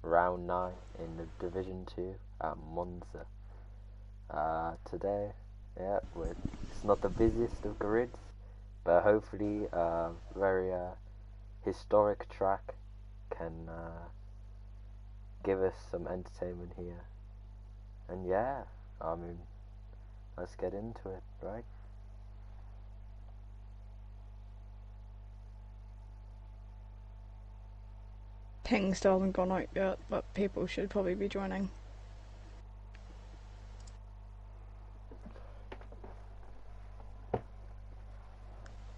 round 9 in the Division 2 at Monza. Today, yeah, it's not the busiest of grids, but hopefully a very historic track can give us some entertainment here. And yeah, I mean, let's get into it, right? Ping still hasn't gone out yet, but people should probably be joining.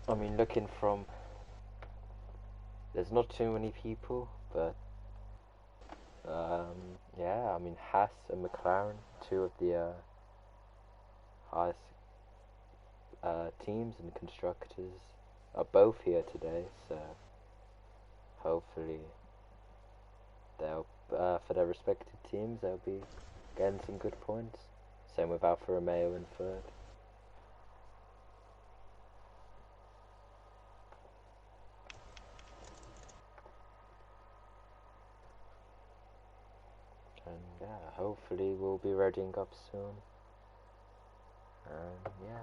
I mean, looking from, there's not too many people, but yeah, I mean, Haas and McLaren, two of the highest teams and constructors, are both here today, so hopefully they'll, for their respective teams, they'll be getting some good points. Same with Alfa Romeo in third. And yeah, hopefully we'll be readying up soon. And yeah.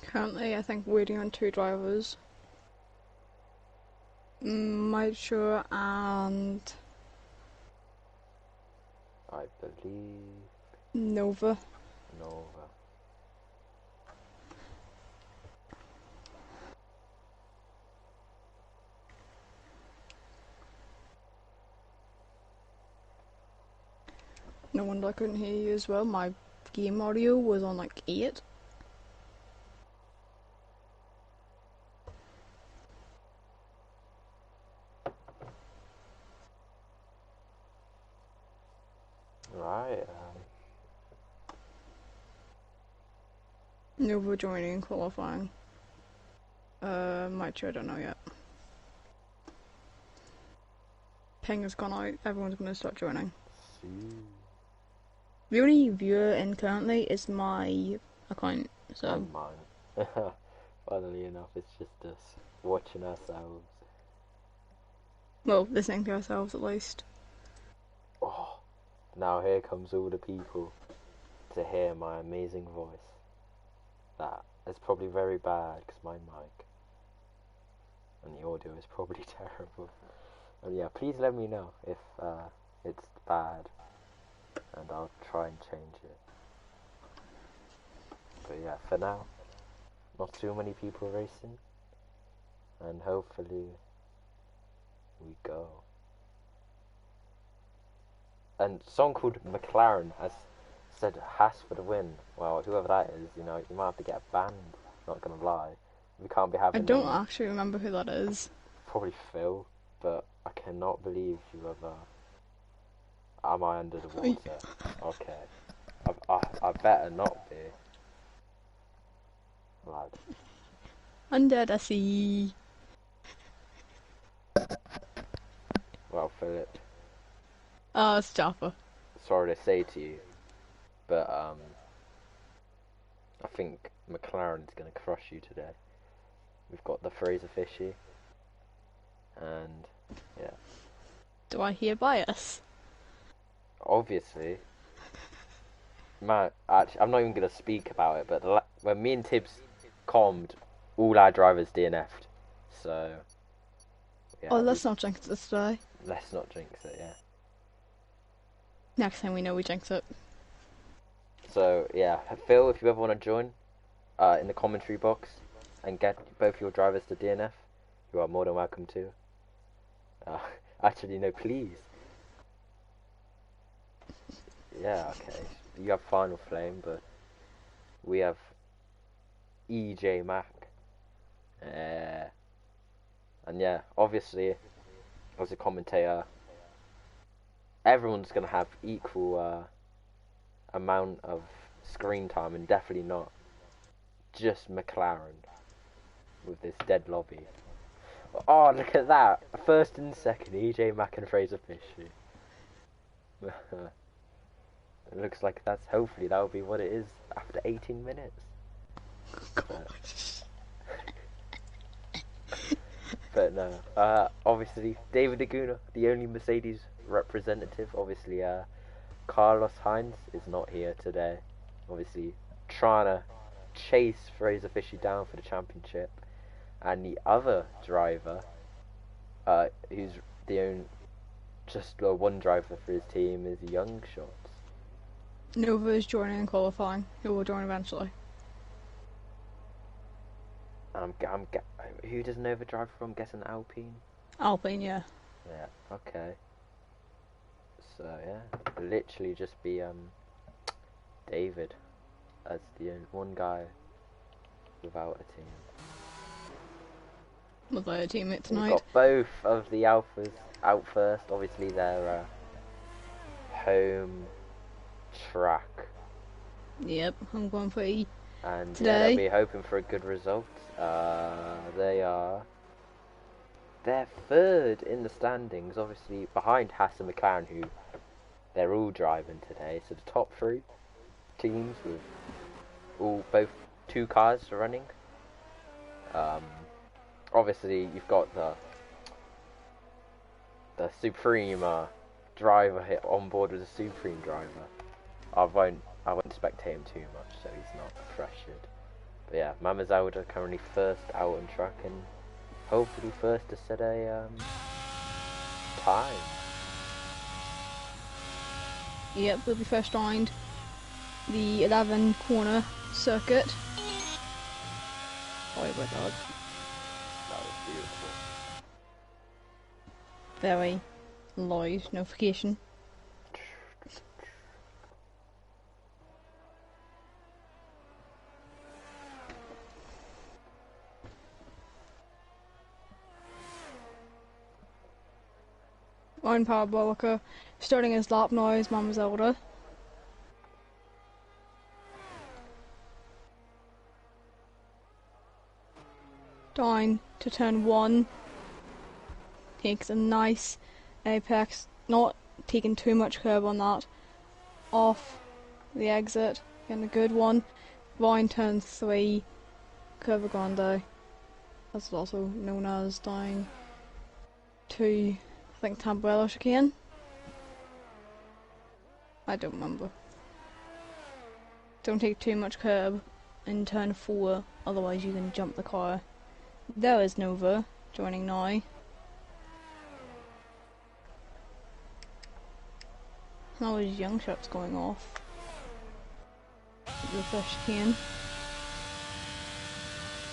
Currently, I think waiting on two drivers. Mature and I believe Nova. Nova. No wonder I couldn't hear you as well. My game audio was on like 8. Right. Nova joining qualifying. Mature, I don't know yet. Ping has gone out. Everyone's going to start joining. See. The only viewer in currently is my account, so. And mine. Funnily enough, it's just us watching ourselves. Well, listening to ourselves at least. Oh, now here comes all the people to hear my amazing voice. That is probably very bad because my mic and the audio is probably terrible. And yeah, please let me know if it's bad, and I'll try and change it. But yeah, for now, not too many people racing, and hopefully we go. And someone called McLaren has said Haas for the win. Well, whoever that is, you know, you might have to get banned. Not gonna lie, we can't be I having don't any. actually remember who that is. Probably Phil, but I cannot believe you have. Am I under the water? Okay, I better not be, lad. Under the sea. Well, Philip, Oh, it's Jaffa. sorry to say to you, but I think McLaren's gonna crush you today. We've got the Fraser Fishy, and yeah, Do I hear bias? obviously, man. Actually, I'm not even gonna speak about it. But when me and Tibbs calmed, all our drivers DNF'd. So yeah, Oh, let's not jinx this today. let's not jinx it. Yeah. Next time we know we jinx it. So yeah, Phil, if you ever want to join, in the commentary box, and get both your drivers to DNF, you are more than welcome to. Uh, actually, no, please. Yeah, okay. You have Final Flame, but we have EJ Mack. And yeah, obviously, as a commentator, everyone's gonna have equal amount of screen time, and definitely not just McLaren with this dead lobby. Oh, look at that! First and second, EJ Mack and Fraser Fisher. It looks like hopefully that'll be what it is after 18 minutes. But no, obviously David Laguna, the only Mercedes representative. Obviously, Carlos Sainz is not here today. Obviously, trying to chase Fraser Fisher down for the championship, and the other driver, who's the only just one driver for his team, is Young Shots. Nova is joining in qualifying. He will join eventually. Who does Nova drive from? I'm guessing Alpine. Alpine, yeah. Yeah. Okay. So yeah, literally just be David as the one guy without a team. Without a teammate tonight. We've got both of the Alphas out first. Obviously, their home track. Yep, I'm going for E. And today. Yeah, they'll be hoping for a good result. They're third in the standings, obviously behind Haas and McLaren, who they're all driving today. So the top three teams with both two cars running. Obviously you've got the Supreme driver hit on board with the Supreme driver. I won't spectate him too much, so he's not pressured. But yeah, Mama Zelda currently first out on track and hopefully first to set a time. Yep, we'll be first round the 11 corner circuit. Sorry about that. That was beautiful. Very loud notification. On Parabolica, starting his lap now is Mama Zelda. Down to turn 1. Takes a nice apex, not taking too much curb on that. Off the exit, getting a good one. Round turn 3, Curva Grande. That's also known as down to, I think, Tamburello chicane. I don't remember. Don't take too much curb in turn 4, otherwise you can jump the car. There is Nova joining now. Now his Young Shots going off. The first chicane.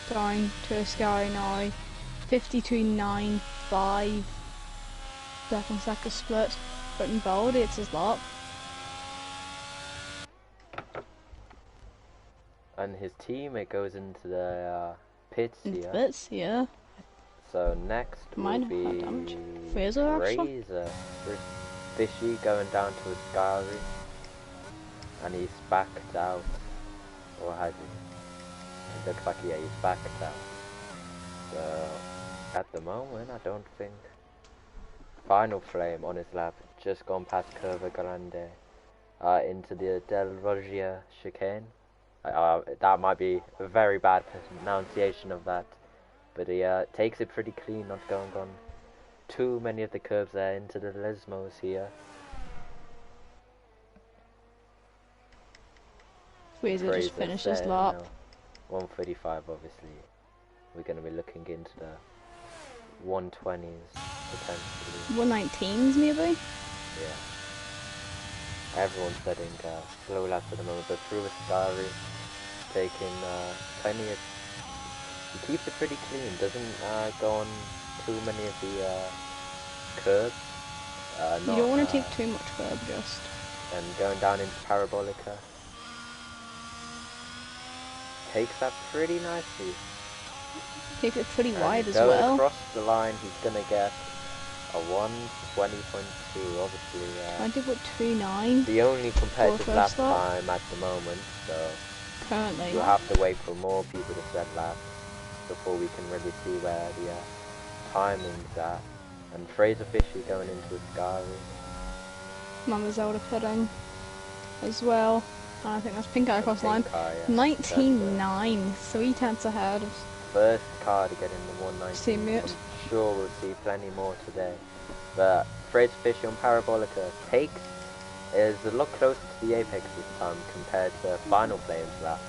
Down to a Sky now. 52.95. Second split. Britain validates his lap. And his teammate goes into the pits here. Pits, yeah. So next will be Fraser, actually. Fishy going down to his gallery. And he's backed out. Or has he? It looks like, yeah, he's backed out. So at the moment, I don't think. Final Flame on his lap, just gone past Curva Grande into the Del Roggia chicane. That might be a very bad pronunciation of that, but he takes it pretty clean, not going on too many of the curves there into the Lesmos here. Fraser just finished his lap. 135, obviously. We're going to be looking into the 120s potentially. 119s maybe? Yeah. Everyone's setting slow laps at the moment, but through a Skyry, taking plenty of. He keeps it pretty clean, doesn't go on too many of the curbs. You don't want to take too much curb, just. And going down into Parabolica. Takes that pretty nicely. Takes it pretty wide as well. well. Across the line, he's gonna get a 1:20.2, obviously. 20.29. The only competitive lap time at the moment, so currently we'll have to wait for more people to set laps before we can really see where the timing's at. And Fraser Fisher going into his gallery. Mama Zelda pitting as well. And I think that's Pink Eye across the line. Yeah. 19.9, 3 tenths ahead of first car to get in the 119. Teammate. I'm sure we'll see plenty more today. But Fred Fisher on Parabolica is a lot closer to the apex this time compared to Final Flames lap.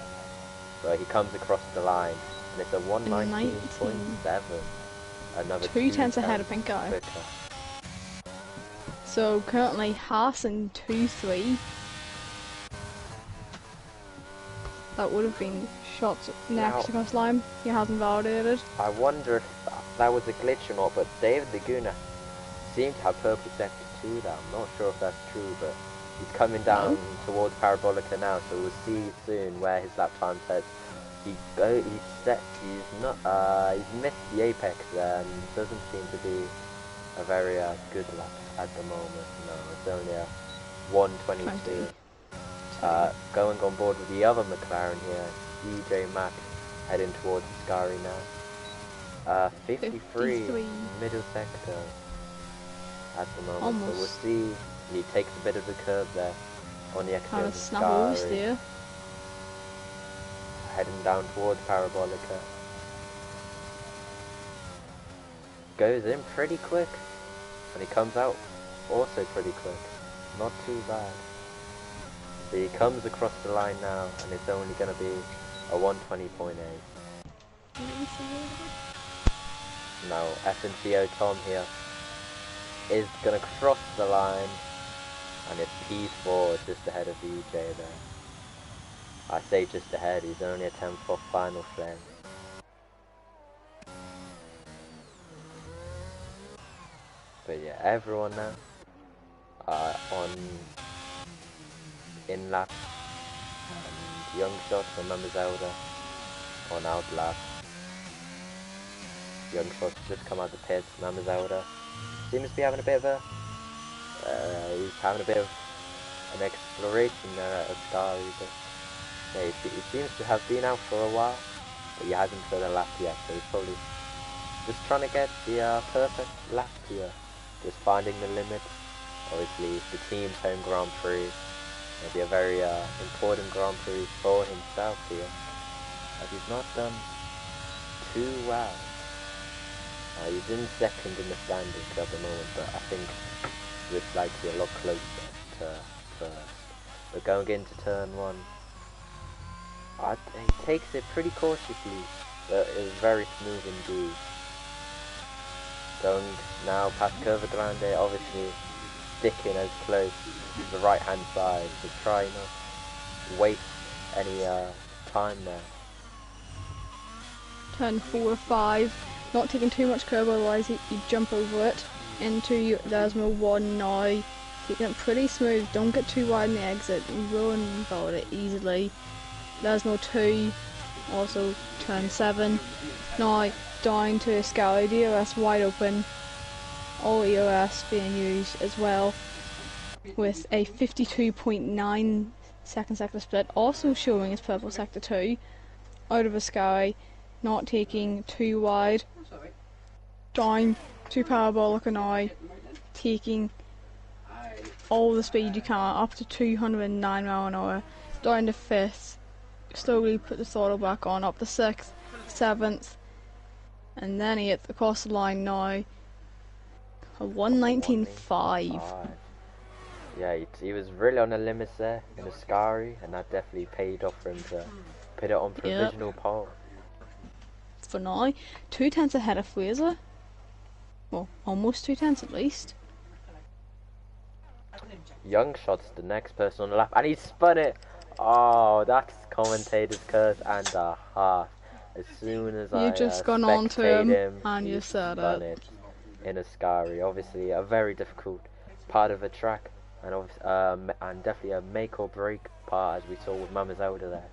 So he comes across the line, and it's a 119.7. Another 2 tenths ahead of Pink Eye. quicker. So currently Haas in 2-3. That would have been shots next across line. He hasn't validated. I wonder if that was a glitch or not, but David Laguna seemed to have purple sector 2 there. I'm not sure if that's true, but he's coming down towards Parabolica now, so we'll see soon where his lap time sets. He's missed the apex there and doesn't seem to be a very good lap at the moment. No, it's only a 122. Going on board with the other McLaren here, DJ Mack heading towards Scari now. 53 middle sector at the moment. Almost. So we'll see. He takes a bit of the curve there on the exit Kind of of the snubbles Scari. there. Heading down towards Parabolica. Goes in pretty quick. And he comes out also pretty quick. Not too bad. So he comes across the line now, and it's only going to be a 120.8. Now FNCO Tom here is going to cross the line, and it's P4 just ahead of EJ there. I say just ahead, he's only a 10th off Final Flame. But yeah, everyone now on in lap, and Young Shots and Mama Zelda on out lap. Young Shots just come out the pits. Mama Zelda seems to be having a bit of a he's having a bit of an exploration there at Ascari, but yeah, he seems to have been out for a while, but he hasn't done a lap yet, so he's probably just trying to get the perfect lap here, just finding the limit. Obviously it's the team's home Grand Prix, maybe a very important Grand Prix for himself here, as he's not done too well. He's in second in the standings at the moment, but I think we'd like to be a lot closer to first. But going into turn one, he takes it pretty cautiously, but it's very smooth indeed. Going now past Curva Grande, obviously sticking as close to the right hand side to try not to waste any time there. Turn 4 or 5. Not taking too much curve, otherwise he'd jump over it. Into Desmo 1 now. Taking it pretty smooth, don't get too wide in the exit. You will invalid it easily. Desmo 2, also turn 7. Now down to Scally, DRS wide open. All EOS being used as well, with a 52.9 sector split, also showing as purple sector 2. Out of Ascari, not taking too wide. Down to Parabolica now, taking all the speed you can, up to 209 mph an hour. Down to 5th, slowly put the throttle back on, up to 6th, 7th, and then he hits across the line now. A 119.5. Yeah, he was really on the limits there in Ascari, and that definitely paid off for him to put it on provisional pole. For now, 2 tenths ahead of Fraser. Well, almost 2 tenths at least. Young Shot's the next person on the lap, and he spun it. Oh, that's commentator's curse and a half. As soon as You just gone on to him and you said it. In Ascari, obviously a very difficult part of the track, and definitely a make or break part, as we saw with Mama Zelda there,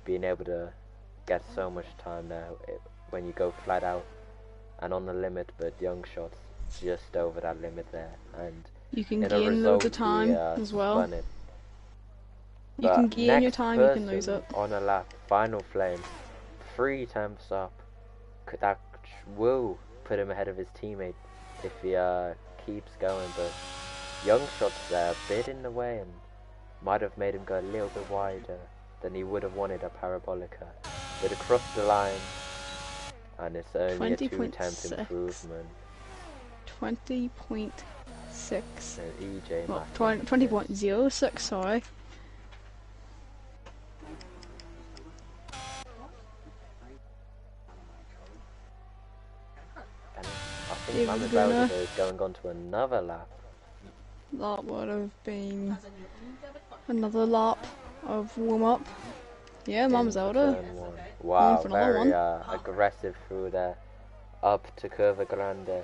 being able to get so much time there when you go flat out and on the limit. But Young Shot's just over that limit there, and you can gain loads of time as well. You can gain your time, you can lose it. On a lap, Final Flame, 3 tenths up. That will put him ahead of his teammate if he keeps going, but Young Shot's there, a bit in the way, and might have made him go a little bit wider than he would have wanted at Parabolica. But across the line, and it's only a 2 temp 20.6. improvement. 20.6. And EJ Well, Mack. 20.06, sorry. And I think David Mammoth Bruno. Elder is going on to another lap. That would have been another lap of warm up. Yeah, Mama's into Elder. turn one. Wow, for another very one. aggressive through there. Up to Curva Grande.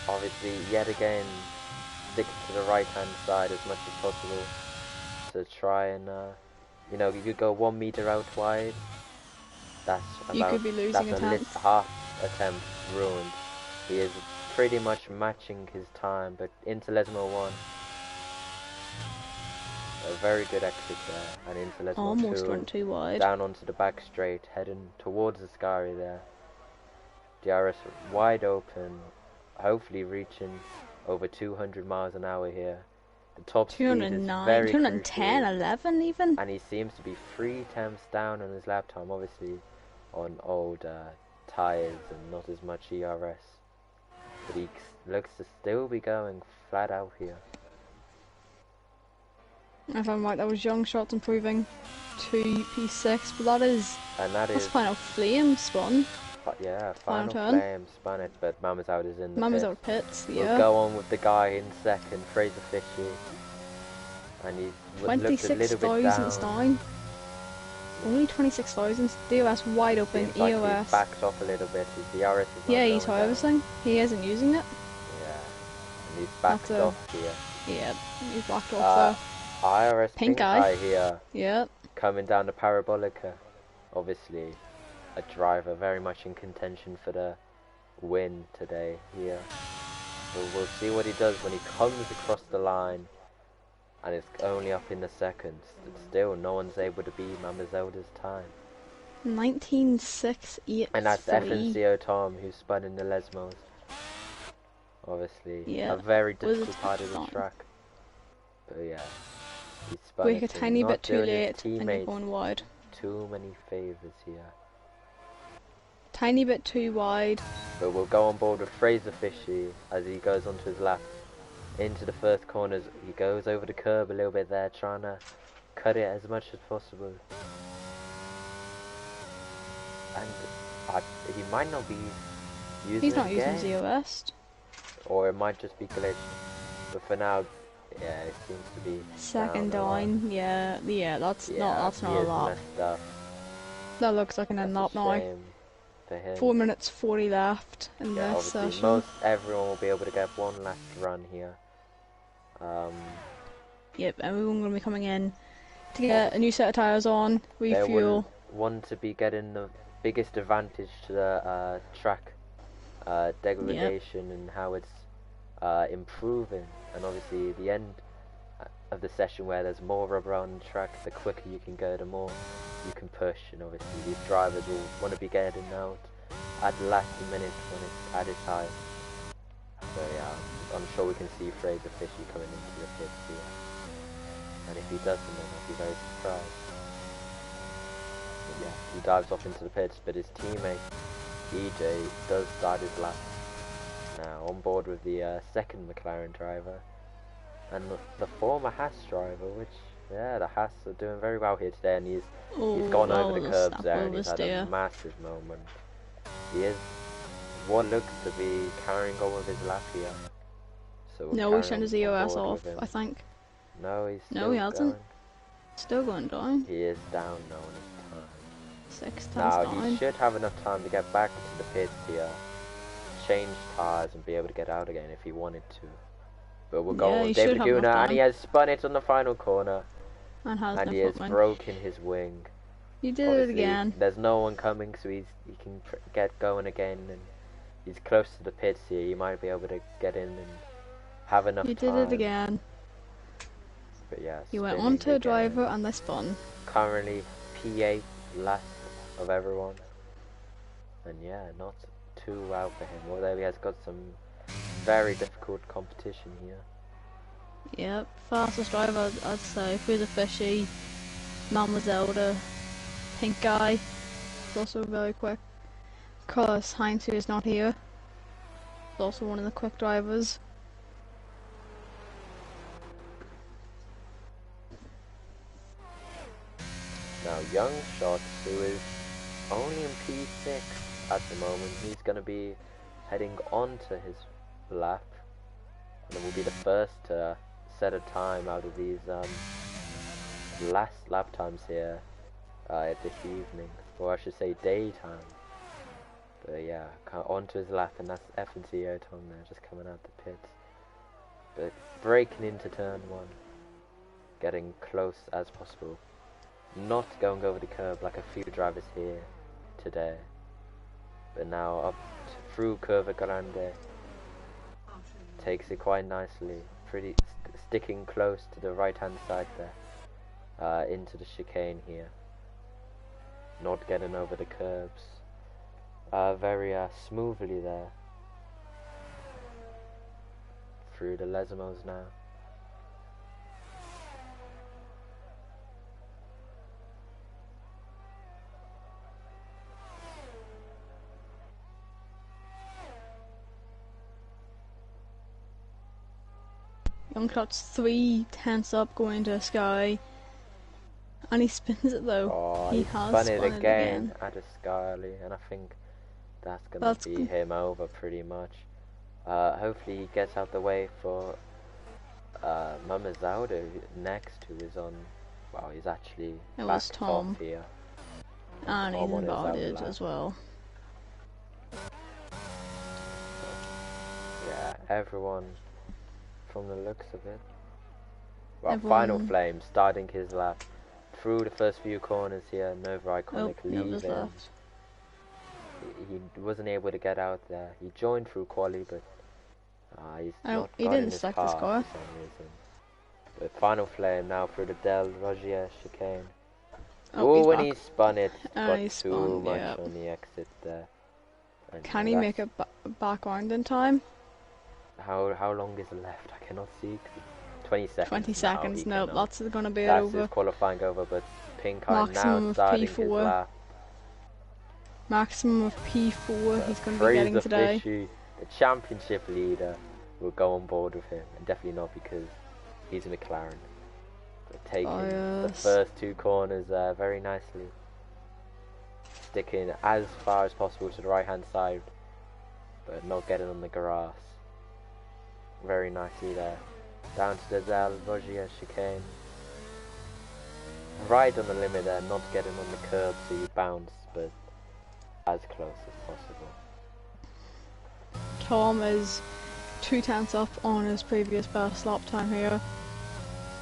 Obviously, yet again, sticking to the right hand side as much as possible to try and, you know, you could go 1 meter out wide. That's about, You could be losing that's attempts. half attempt ruined. He is pretty much matching his time, but into Lesmo 1. A very good exit there, and into Lesmo Almost 2. went too wide. Down onto the back straight, heading towards the Scary there. DRS wide open, hopefully reaching over 200 miles an hour here. The top speed is 209, very 210, crucial, 11 even. and he seems to be 3 temps down on his lap time, obviously on old tyres and not as much ERS. But he looks to still be going flat out here. If I'm right, that was Young Shots improving to P6, but that's Final Flame spun. Yeah, Final Final turn. Flame spun it, but Mama's Out is in the Mama's pit. Out pits, We'll yeah. go on with the guy in second, Fraser Fishy. And he looked a little bit 26,000 down. Only 26,000. DOS wide open. Seems like EOS. he's backed off a little bit. His DRS is not Yeah, he's going down. harvesting. He isn't using it. Yeah, and he's backed That's a- off here. Yeah, he's backed off IRS Pink Eye here, there. Yeah. coming down the Parabolica. Obviously, a driver very much in contention for the win today here. But we'll see what he does when he comes across the line. And it's only up in the seconds. Still, no one's able to beat Mama Zelda's time. 19.683. And that's FNCO Tom, who spun in the Lesmos. Obviously, Yeah. a very Was it difficult part of the touchdown? track. But yeah, he spun Brake a it and tiny not bit too doing his late and you're teammates going wide. too many favours here. Tiny bit too wide. But we'll go on board with Fraser Fishy as he goes onto his lap. Into the first corners, he goes over the curb a little bit there, trying to cut it as much as possible. And he might not be using He's not it using again, ZOS. or it might just be glitched. But for now, yeah, it seems to be Second down a lot. down. Yeah, that's Yeah, not he a is lot. messed up. That looks like an That's end a lap now. shame for him. 4 minutes 40 left in Yeah, this obviously session. everyone will be able to get one last run here. Yep, everyone gonna be coming in to get a new set of tyres on, They will refuel. want to be getting the biggest advantage to the track degradation and how it's improving. And obviously the end of the session where there's more rubber on the track, the quicker you can go, the more you can push. And obviously these drivers will want to be getting out at the last minute when it's at its high. So yeah, I'm sure we can see Fraser Fishy coming into the pits here. And if he doesn't, then I'll be very surprised. But yeah, he dives off into the pits, but his teammate EJ does start his lap now, on board with the second McLaren driver and the former Haas driver, which, yeah, the Haas are doing very well here today, and he's gone that over the was a curbs snap there and he's had oversteer. a massive moment. He is what looks to be carrying on with his lap here. So we'll No, carry we turned his on EOS board off, with him. I think. No, he's No, still he hasn't. going. Still going down. He is down now on his time. 6 Now, times he down. should have enough time to get back to the pits here, change tyres and be able to get out again if he wanted to. But we'll go Yeah, on he with should David have enough Guna, and time. he has spun it on the final corner, And has and no he has footman. broken his wing. You did it Obviously, again. there's no one coming, so he can get going again, and he's close to the pits here. He might be able to get in and have enough You time. did it again. But yeah, You went spinning on to a again. driver and they spun. Currently P8 last of everyone, and yeah, not too well for him, although he has got some very difficult competition here. Yep, fastest driver I'd say. Fraser Fishy, Mama Zelda, Pink Guy. He's also very quick. Carlos Heinz, who is not here. He's also one of the quick drivers. Now Young Shots, who is only in P6 at the moment, he's going to be heading onto his lap, and will be the first to set a time out of these last lap times here this evening, or I should say daytime. But yeah, onto his lap, and that's F&CO Tom there, just coming out the pits. But breaking into turn 1, getting close as possible. Not going over the curb like a few drivers here today. But now up through Curva Grande. Takes it quite nicely, pretty sticking close to the right hand side there, into the chicane here. Not getting over the curbs. Very smoothly there. Through the Lesmos now. Young Shot's 3/10 up going to Sky. And he spins it though. Oh, he has has spun it again at a Skyly, and I think that's gonna be him over pretty much. Hopefully he gets out the way for Mamazauda next, who is on. Well, he's actually back Tom top here. And he's invited as well. Yeah, everyone from the looks of it. Well, Final Flame starting his lap through the first few corners here. Nova Iconic leaving. He wasn't able to get out there. He joined through quali, but he's not got in his car for some reason. But Final Flame now through the Del Rogier chicane. Oh, when he spun it, got too much on the exit there. And can he make it back around in time? How long is left? I cannot see. 20 seconds. 20 seconds. No, that's going to be that's over. That's his qualifying over, but Pink Eye now starting his lap. Maximum of P4 he's going to be getting today. Fishy, the championship leader, will go on board with him, and definitely not because he's a McLaren. But taking the first 2 corners very nicely. Sticking as far as possible to the right hand side, but not getting on the grass. Very nicely there. Down to the Del Rogier chicane. Right on the limit there, not getting on the curb so you bounce, but as close as possible. Tom is 2/10 up on his previous best lap time here.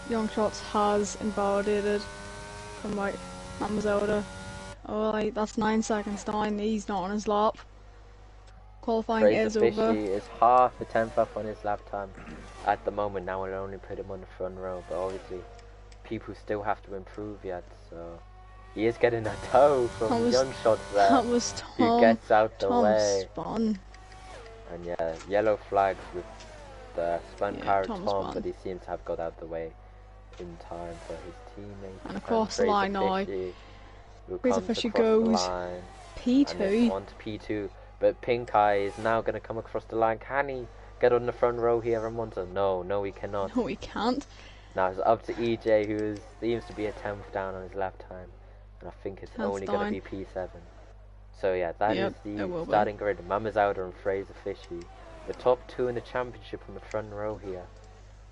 Young Shots has invalidated from Mamazauda. Oh, that's 9 seconds down. He's not on his lap. Qualifying is over. Fishy is half a 10th up on his lap time at the moment. Now we'll only put him on the front row, but obviously people still have to improve yet, so he is getting a toe from Young Shots there. That was Tom. Who gets out the way. Spun. And yeah, yellow flags with the spun car Tom, but he seems to have got out the way in time for his teammate. And across the line now. Fraser Fishy goes P2. On to P2. But Pink Eye is now going to come across the line. Can he get on the front row here and Monza? No, he cannot. No, he can't. Now it's up to EJ, who seems to be a 10th down on his lap time. And I think it's only going to be P7. So yeah, that is the starting grid. Mamazauda and Fraser Fishy. The top 2 in the championship on the front row here.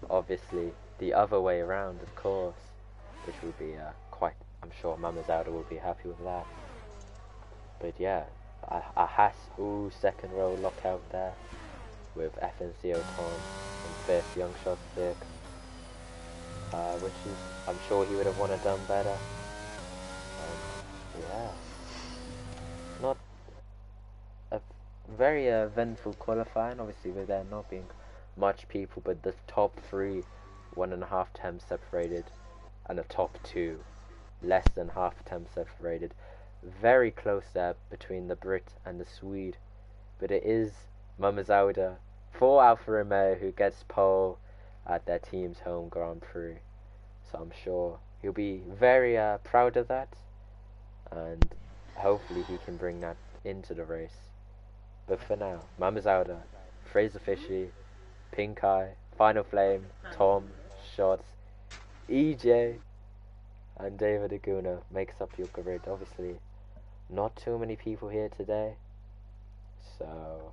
Obviously, the other way around, of course. Which will be I'm sure Mamazauda will be happy with that. But yeah. A Haas second row lockout there with F&CO Tom and 5th, Young Shot 6, which is, I'm sure he would have wanted done better. Yeah, not a very eventful qualifying, obviously with there not being much people, but the top 3 1.5 temps separated, and the top 2 less than half a temp separated. Very close there between the Brit and the Swede, but it is Mamazauda for Alfa Romeo who gets pole at their team's home Grand Prix, so I'm sure he'll be very proud of that, and hopefully he can bring that into the race. But for now, Mama Zelda, Fraser Fishy, Pink Eye, Final Flame, Tom, Shots, EJ, and David Aguna makes up your grid. Obviously, not too many people here today, so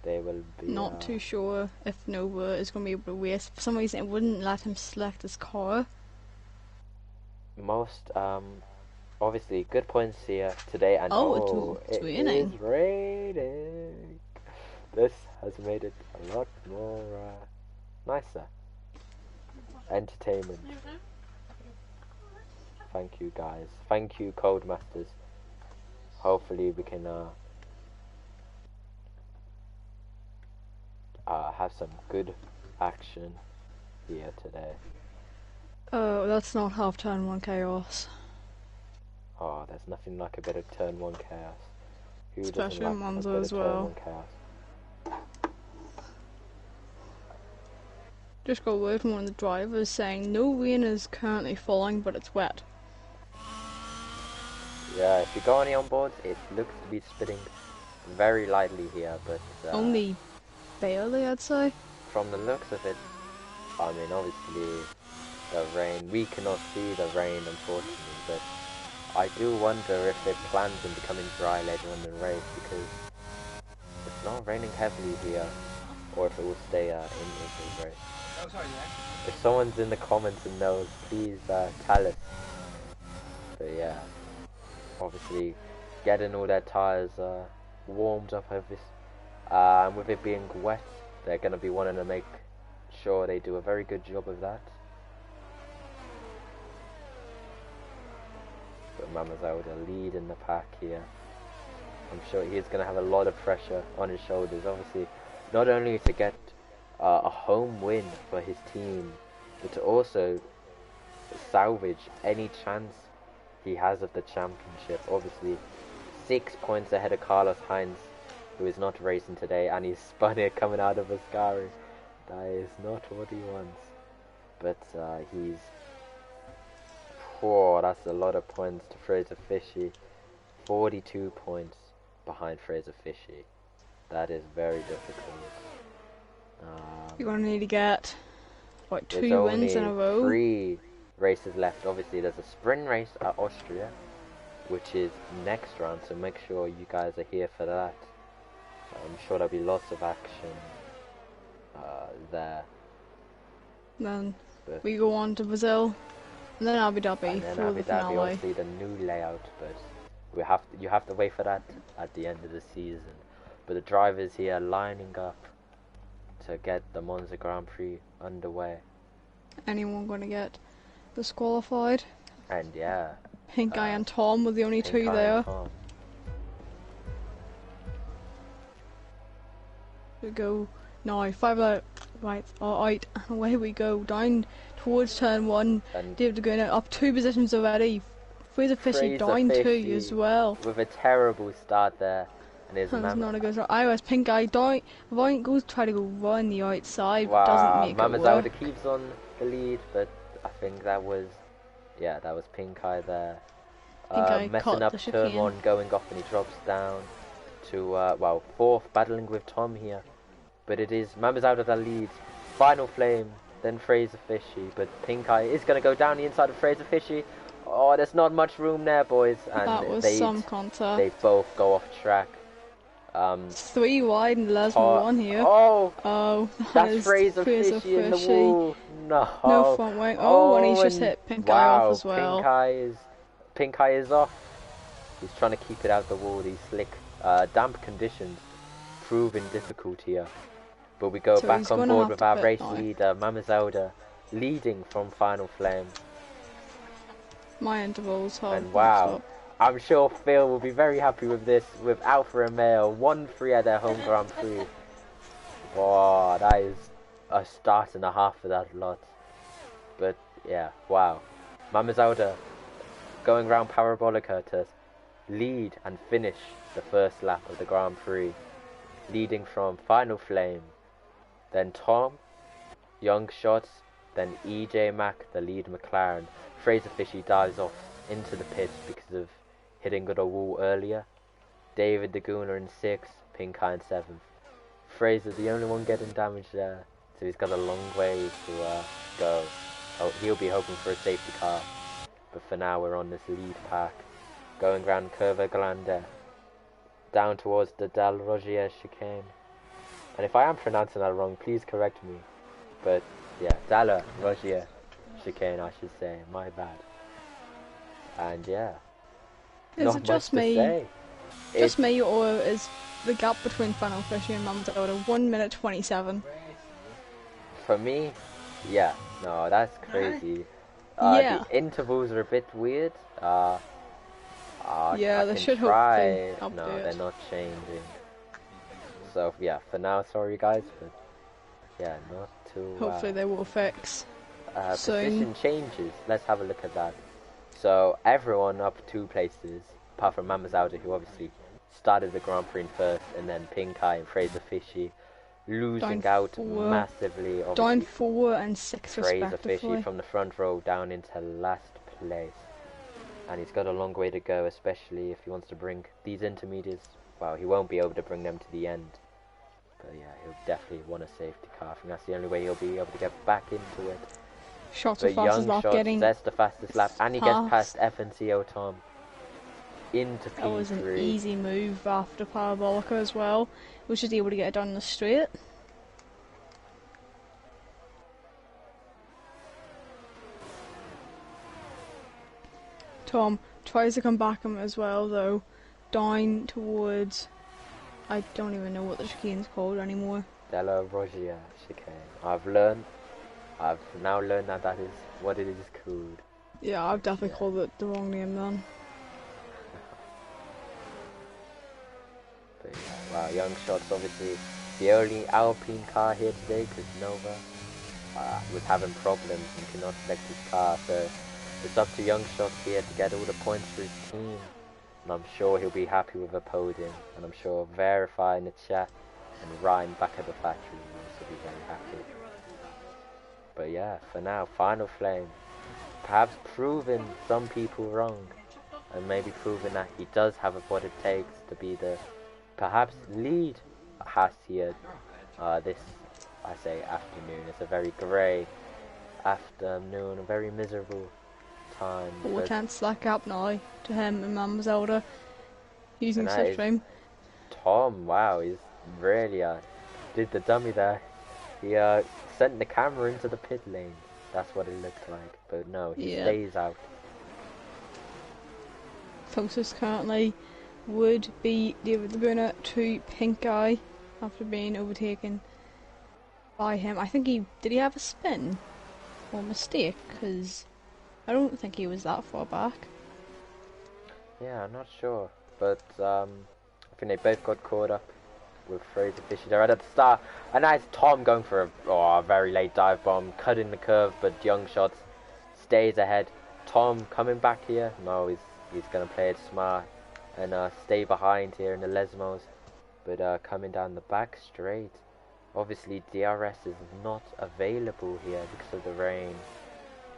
they will be... Not too sure if Nova is going to be able to race. For some reason, it wouldn't let him select his car. Most, obviously, good points here today, and it's raining. Is raining. This has made it a lot more nicer. Entertainment. Thank you, guys. Thank you, Codemasters. Hopefully we can have some good action here today. Oh, that's not half turn 1 chaos. Oh, there's nothing like a bit of turn 1 chaos. Who Especially doesn't like Monza a bit as of well. turn 1 chaos? Just got word from one of the drivers saying no rain is currently falling, but it's wet. Yeah, if you go on the onboards, it looks to be spitting very lightly here, but only barely, I'd say. From the looks of it, I mean, obviously the rain, we cannot see the rain, unfortunately, but I do wonder if it plans on becoming dry later on in the race, because it's not raining heavily here, or if it will stay into the race. Oh, sorry, yeah. If someone's in the comments and knows, please tell us. But yeah, obviously getting all their tyres warmed up over this, and with it being wet, they're going to be wanting to make sure they do a very good job of that. But Mama Zelda leading the pack here. I'm sure he's going to have a lot of pressure on his shoulders, obviously, not only to get a home win for his team, but to also salvage any chance he has of the championship. Obviously 6 points ahead of Carlos Sainz, who is not racing today, and he's spun it coming out of Ascari. That is not what he wants, but he's... Oh, that's a lot of points to Fraser Fishy. 42 points behind Fraser Fishy. That is very difficult. You're going to need to get, what, 2 wins in a row? There's only 3 races left. Obviously, there's a sprint race at Austria, which is next round, so make sure you guys are here for that. I'm sure there'll be lots of action there. Then we go on to Brazil, and then Abu Dhabi for the finale. Obviously the new layout, but you have to wait for that at the end of the season. But the drivers here lining up to get the Monza Grand Prix underway. Anyone going to get disqualified? And yeah, Pink Eye and Tom were the only Pink 2 Eye there. and Tom. We go now, 5 out, right, alright, away we go, down towards turn 1, And David Aguna up 2 positions already, Fraser Fishy down 2 as well. With a terrible start there, and his That's not a good start. Iris Pink Eye down, Vine goes try to go run the outside, wow, but doesn't make Mama it Zelda work. keeps on the lead, but I think that was, yeah, that was Pink Eye there. Pink Eye messing caught up the turn chicane. 1, going off, and he drops down to, well, 4th, battling with Tom here. But it is Mama Zelda that leads. Final Flame, then Fraser Fishy, but Pink Eye is going to go down the inside of Fraser Fishy. Oh, there's not much room there, boys. And That was some contact. they both go off track. 3 wide and Les 1 here. Oh, That that's is Fraser Fishy in the wall. No. No front wing. Oh, and he's just hit Pink Eye off as well. Pink Eye is off. He's trying to keep it out the wall. These slick, damp conditions proving difficult here. But we go So back he's on gonna board have with to our pit race now. leader, Mama Zelda, leading from Final Flame. My intervals have And wow, up. I'm sure Phil will be very happy with this, with Alfa Romeo 1-3 at their home Grand Prix. Wow, that is a start and a half for that lot. But yeah, wow. Mama Zelda going round Parabolica to lead and finish the first lap of the Grand Prix, leading from Final Flame, then Tom, Young Shots, then EJ Mack, the lead McLaren. Fraser Fishy dives off into the pits because of hitting the wall earlier. David Daguna in 6th, Pink Eye in 7th. Fraser, the only one getting damaged there, so he's got a long way to go. Oh, he'll be hoping for a safety car, but for now we're on this lead pack, going round Curva Grande, down towards the Dal Rogier chicane. And if I am pronouncing that wrong, please correct me. But yeah, Dal Rogier chicane, I should say. My bad. And yeah, Is not it just much to me? say. Just me, or is the gap between Final Fishy and Mama Zelda 1 minute 27? For me, yeah, no, that's crazy. Yeah. The intervals are a bit weird. Yeah, I they can should try. hopefully No, update. they're not changing. So yeah, for now, sorry guys, but yeah, not too. Hopefully they will fix. soon. Position changes. Let's have a look at that. So everyone up 2 places, apart from Mama Zauda, who obviously started the Grand Prix in first, and then Pink Eye and Fraser Fishy losing Down out 4. massively. Down Obviously, 4 and 6 Fraser Fishy respectively. from the front row down into last place. And he's got a long way to go, especially if he wants to bring these intermediates. Well, he won't be able to bring them to the end. But yeah, he'll definitely want a safety car. I think that's the only way he'll be able to get back into it. Shots But of fast Young as lap Shots, getting. that's the fastest lap. And he gets past past. FNCO Tom into P3. That was an easy move after Parabolica as well. He was just able to get it down the straight. Tom tries to come back him as well though, down towards, I don't even know what the chicane's called anymore. Della Rogia chicane. I've now learned that that is what it is called. Yeah, I've definitely Yeah. called it the wrong name then. But yeah, wow, Young Shots obviously the only Alpine car here today because Nova was having problems and could not select his car, so it's up to Young Shots here to get all the points for his team. And I'm sure he'll be happy with a podium, and I'm sure Verify in the chat and Ryan back at the factory will also be very happy. But yeah, for now, Final Flame, perhaps proving some people wrong, and maybe proving that he does have what it takes to be the perhaps lead Haas here this, I say, afternoon. It's a very grey afternoon, a very miserable time. But we but- can't slack up now to him and Mama Zelda using And that is- Slipstream. Tom, wow, he's really did the dummy there. He sent the camera into the pit lane. That's what it looked like. But no, he Yeah. stays out. Closest currently would be David Laguna to Pink Eye after being overtaken by him. I think did he have a spin or mistake? Because I don't think he was that far back. Yeah, I'm not sure. But I think they both got caught up with Fraser Fisher. They're right at the start. And now it's Tom going for a very late dive bomb, cutting the curve, but Young Shots stays ahead. Tom coming back here. No, he's going to play it smart and stay behind here in the Lesmos. But coming down the back straight. Obviously DRS is not available here because of the rain.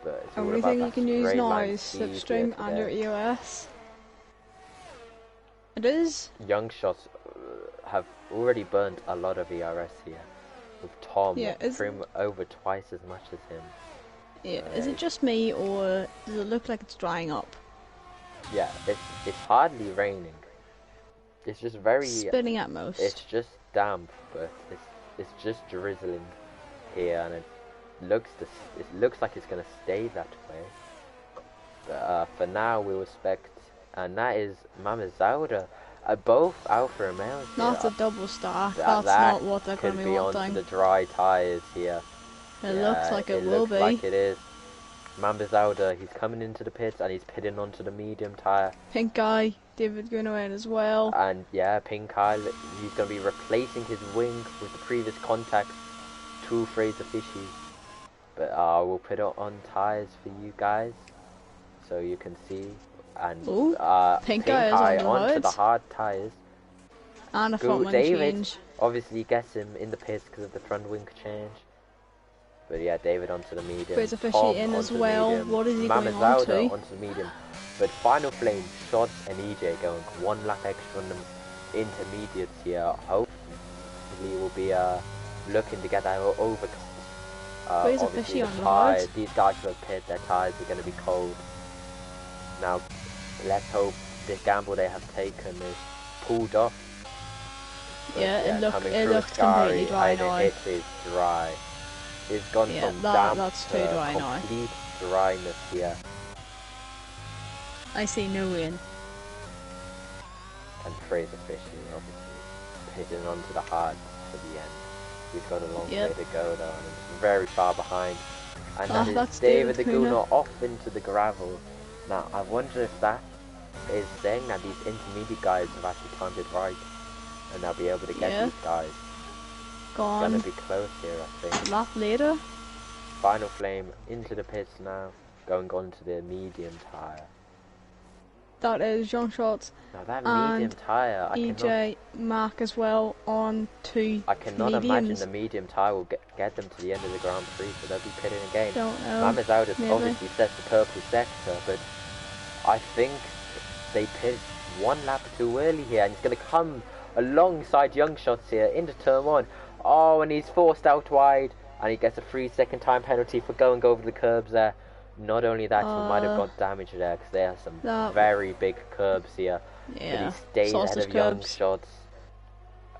But it's all Only about thing you that can use straight now line is speed here Slipstream and your today. EOS. It is. Young Shots have already burnt a lot of ERS here, with Tom Yeah, over twice as much as him. Yeah. Is it Right. just me, or does it look like it's drying up? Yeah, it's hardly raining. It's just very. Spinning at most. It's just damp, but it's just drizzling here, and it looks like it's gonna stay that way. But for now, we'll expect, and that is Mama Zauda. Both Alfa Romeos here. Not a double star. That That's not what they're going could to be be onto wanting. the dry tyres here. It Yeah, looks like it will looks be. like it is. Mamba Zauda, he's coming into the pits and he's pitting onto the medium tyre. Pink Eye, David going in as well. And yeah, Pink Eye, he's going to be replacing his wing with the previous contact to Fraser Fishy. But we'll put it on tyres for you guys so you can see. And Ooh, Pink Eye is Eye on the onto the hoods. hard tyres. And a Go front wing David. change. Obviously gets him in the pits because of the front wing change. But yeah, David onto the medium. Fraser Fishy Tom in as onto the well. medium, What is he Mama going on Zauda to? onto the medium. But Final Flame, Shots and EJ going 1 lap extra on them intermediates here hopefully will be looking to get that over. Fraser Obviously Fishy the on the tires, hards. these guys will pit, their tires are going to be cold. Now, let's hope this gamble they have taken is pulled off. But, Yeah, it coming through looks completely Ascari, dry and now. it is dry. It's gone Yeah, from damp that's too to dry now. complete dryness here. I see no rain. And Fraser Fishy, obviously, pitting onto the hard to the end. He's got a long way to go though, and he's very far behind. And That's David the Laguna Gooner off into the gravel. Now, I wonder if that is saying that these intermediate guys have actually timed it right, and they'll be able to get these guys. Gone. It's gonna be close here, I think. Lap later. Final Flame into the pits now, going on to the medium tyre. That is Young Shots. Now that medium tyre, EJ Mack as well on two I cannot mediums. imagine the medium tyre will get them to the end of the Grand Prix, so they'll be pitting again. Don't know. Mama's out has maybe. obviously set the purple sector, but I think they pitted one lap too early here, and he's going to come alongside Young Shots here into turn one. Oh, and he's forced out wide, and he gets a 3-second time penalty for going over the curbs there. Not only that, he might have got damage there, because there are some very big curbs here. Yeah, but he stayed ahead of Young Shots.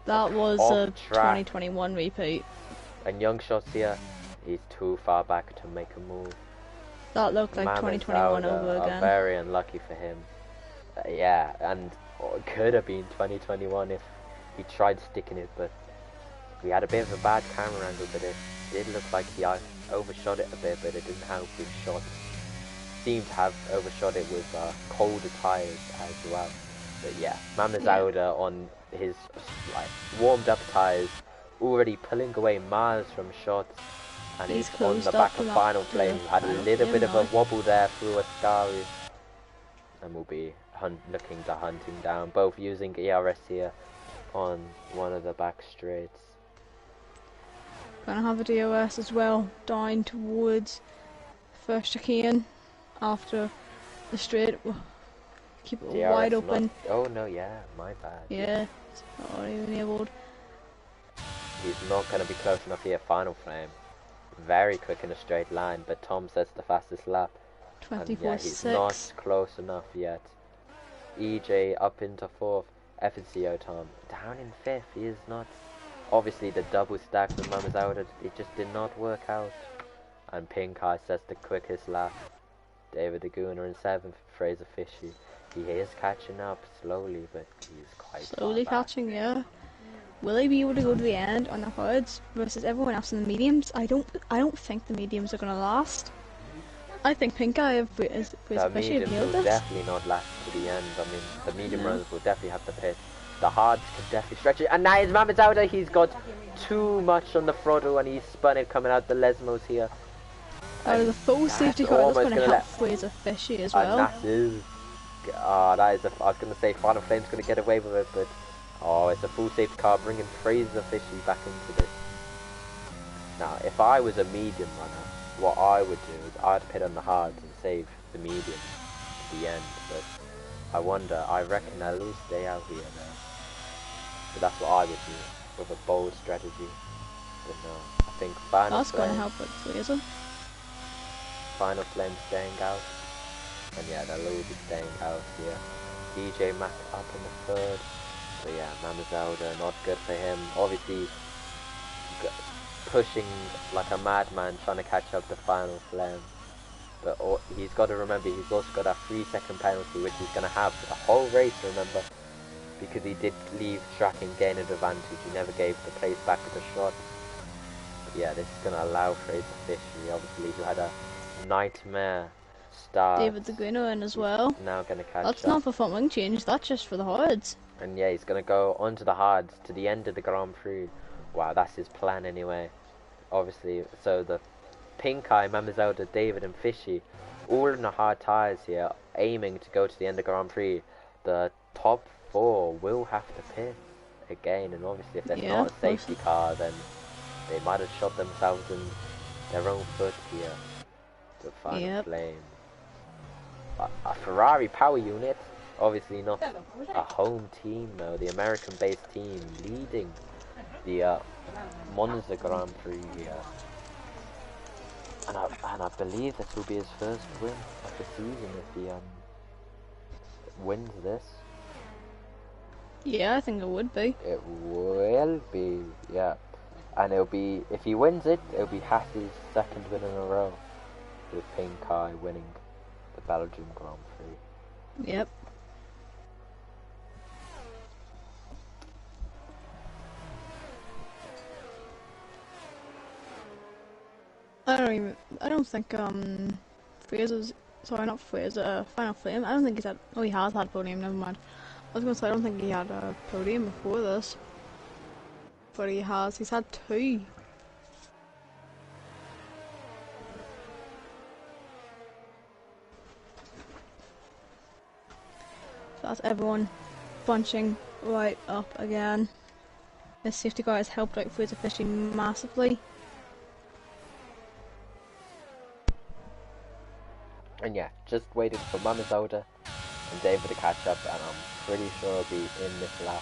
That was a 2021 repeat. And Young Shots here, he's too far back to make a move. That looked like 2021 over again. Very unlucky for him. Yeah, and it could have been 2021 if he tried sticking it, but we had a bit of a bad camera angle, but it did look like he overshot it a bit, but it didn't help with shots. Seemed to have overshot it with colder tyres as well. But yeah, Mamazauda on his warmed up tyres, already pulling away miles from shots, and he's on the back of Final Flame. Had a little bit of a wobble there through Ascari, and will be looking to hunt him down, both using ERS here on one of the back straights. Gonna have a DOS as well, down towards first chicane after the straight. Keep it DRS wide open. Oh no, yeah, my bad. Yeah, it's not even enabled. He's not going to be close enough here. Final Flame, very quick in a straight line, but Tom sets the fastest lap. 24.6. Yeah, he's not close enough yet. EJ up into fourth. FNCO Tom down in fifth. He is not. Obviously, the double stack with Mamazauda, it just did not work out. And Pink Eye sets the quickest lap. David the Gooner in seventh. Fraser Fishy. He is catching up slowly, but he's quite slowly catching. Yeah. Will he be able to go to the end on the hards versus everyone else in the mediums? I don't think the mediums are gonna last. I think Pink Eye have Fraser Fishy have nailed this. Definitely not last to the end. I mean, the medium runners will definitely have to pit. The hards can definitely stretch it. And now it's Mamazauda. He's got too much on the throttle, and he's spun it coming out the Lesmos here. The full safety car, that's going to help Fraser Fishy as well. That is, I was going to say Final Flame's going to get away with it, but it's a full safety car bringing Fraser Fishy back into this. Now, if I was a medium runner, what I would do is I'd pit on the hards and save the medium at the end, but I wonder, I reckon they'll stay out here now. But that's what I would do, with a bold strategy. But no, I think Final Flame... That's going to help with Fraser. Final Flame staying out. And yeah, they'll all be staying out here. DJ Mack up in the third. But yeah, Mamazauda, not good for him. Obviously, pushing like a madman, trying to catch up to Final Flame. But he's got to remember, he's also got a 3-second penalty, which he's going to have the whole race, remember. Because he did leave track and gain an advantage. He never gave the place back at the shot. But yeah, this is going to allow Fraser Fishy, obviously, who had a nightmare start. David the Gooner in as well. Now going to catch That's up. not for front wing change, that's just for the hards. And yeah, he's going to go onto the hards to the end of the Grand Prix. Wow, that's his plan anyway. Obviously, so the Pink Eye, Mamazauda, David and Fishy, all in the hard tyres here, aiming to go to the end of Grand Prix. The top 4 will have to pit again, and obviously if there's not a safety car, then they might have shot themselves in their own foot here. The Final Flame. A Ferrari power unit obviously not a home team though, the American-based team leading the Monza Grand Prix here. And I believe this will be his first win of the season if he wins this. Yeah, I think it would be. It will be, yeah. And it'll be, if he wins it, it'll be Haas's second win in a row, with Pink Eye winning the Belgian Grand Prix. Yep. I don't think Fraser's, sorry, not Fraser, Final Flame, I don't think he's had, oh, he has had podium, never mind. I was going to say, I don't think he had a podium before this. But he's had 2. So that's everyone bunching right up again. This safety car has helped out Fraser Fishy massively. And yeah, just waiting for Mamazoda and David to catch up, and I'm pretty sure it'll be in this lap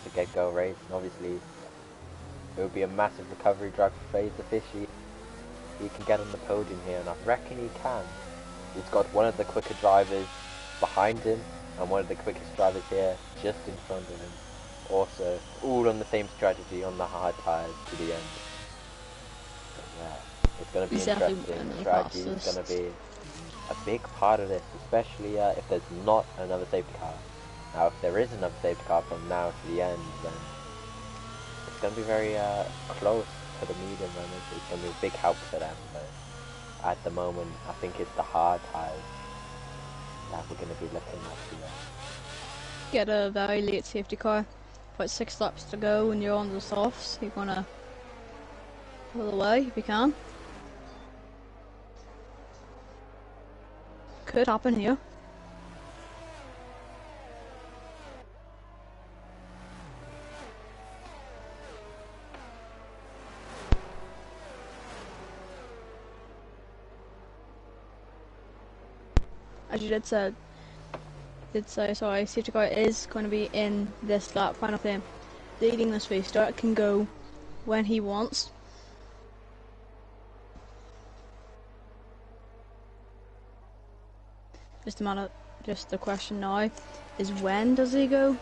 to get go race. And obviously, it would be a massive recovery drag for Fraser Fishy. He can get on the podium here, and I reckon he can. He's got one of the quicker drivers behind him, and one of the quickest drivers here just in front of him. Also, all on the same strategy on the hard tyres to the end. But yeah. It's going to be interesting. Strategy is going to be a big part of this, especially if there's not another safety car. Now, if there is another safety car from now to the end, then it's going to be very close for the medium runners. It's going to be a big help for them. But at the moment, I think it's the hard tyres that we're going to be looking at here. Get a very late safety car. About 6 laps to go when you're on the softs. You're going to pull away if you can. Could happen here. As you did say, sorry, safety car is going to be in this lap. Final Flame leading this restart, can go when he wants. Just the question now is, when does he go?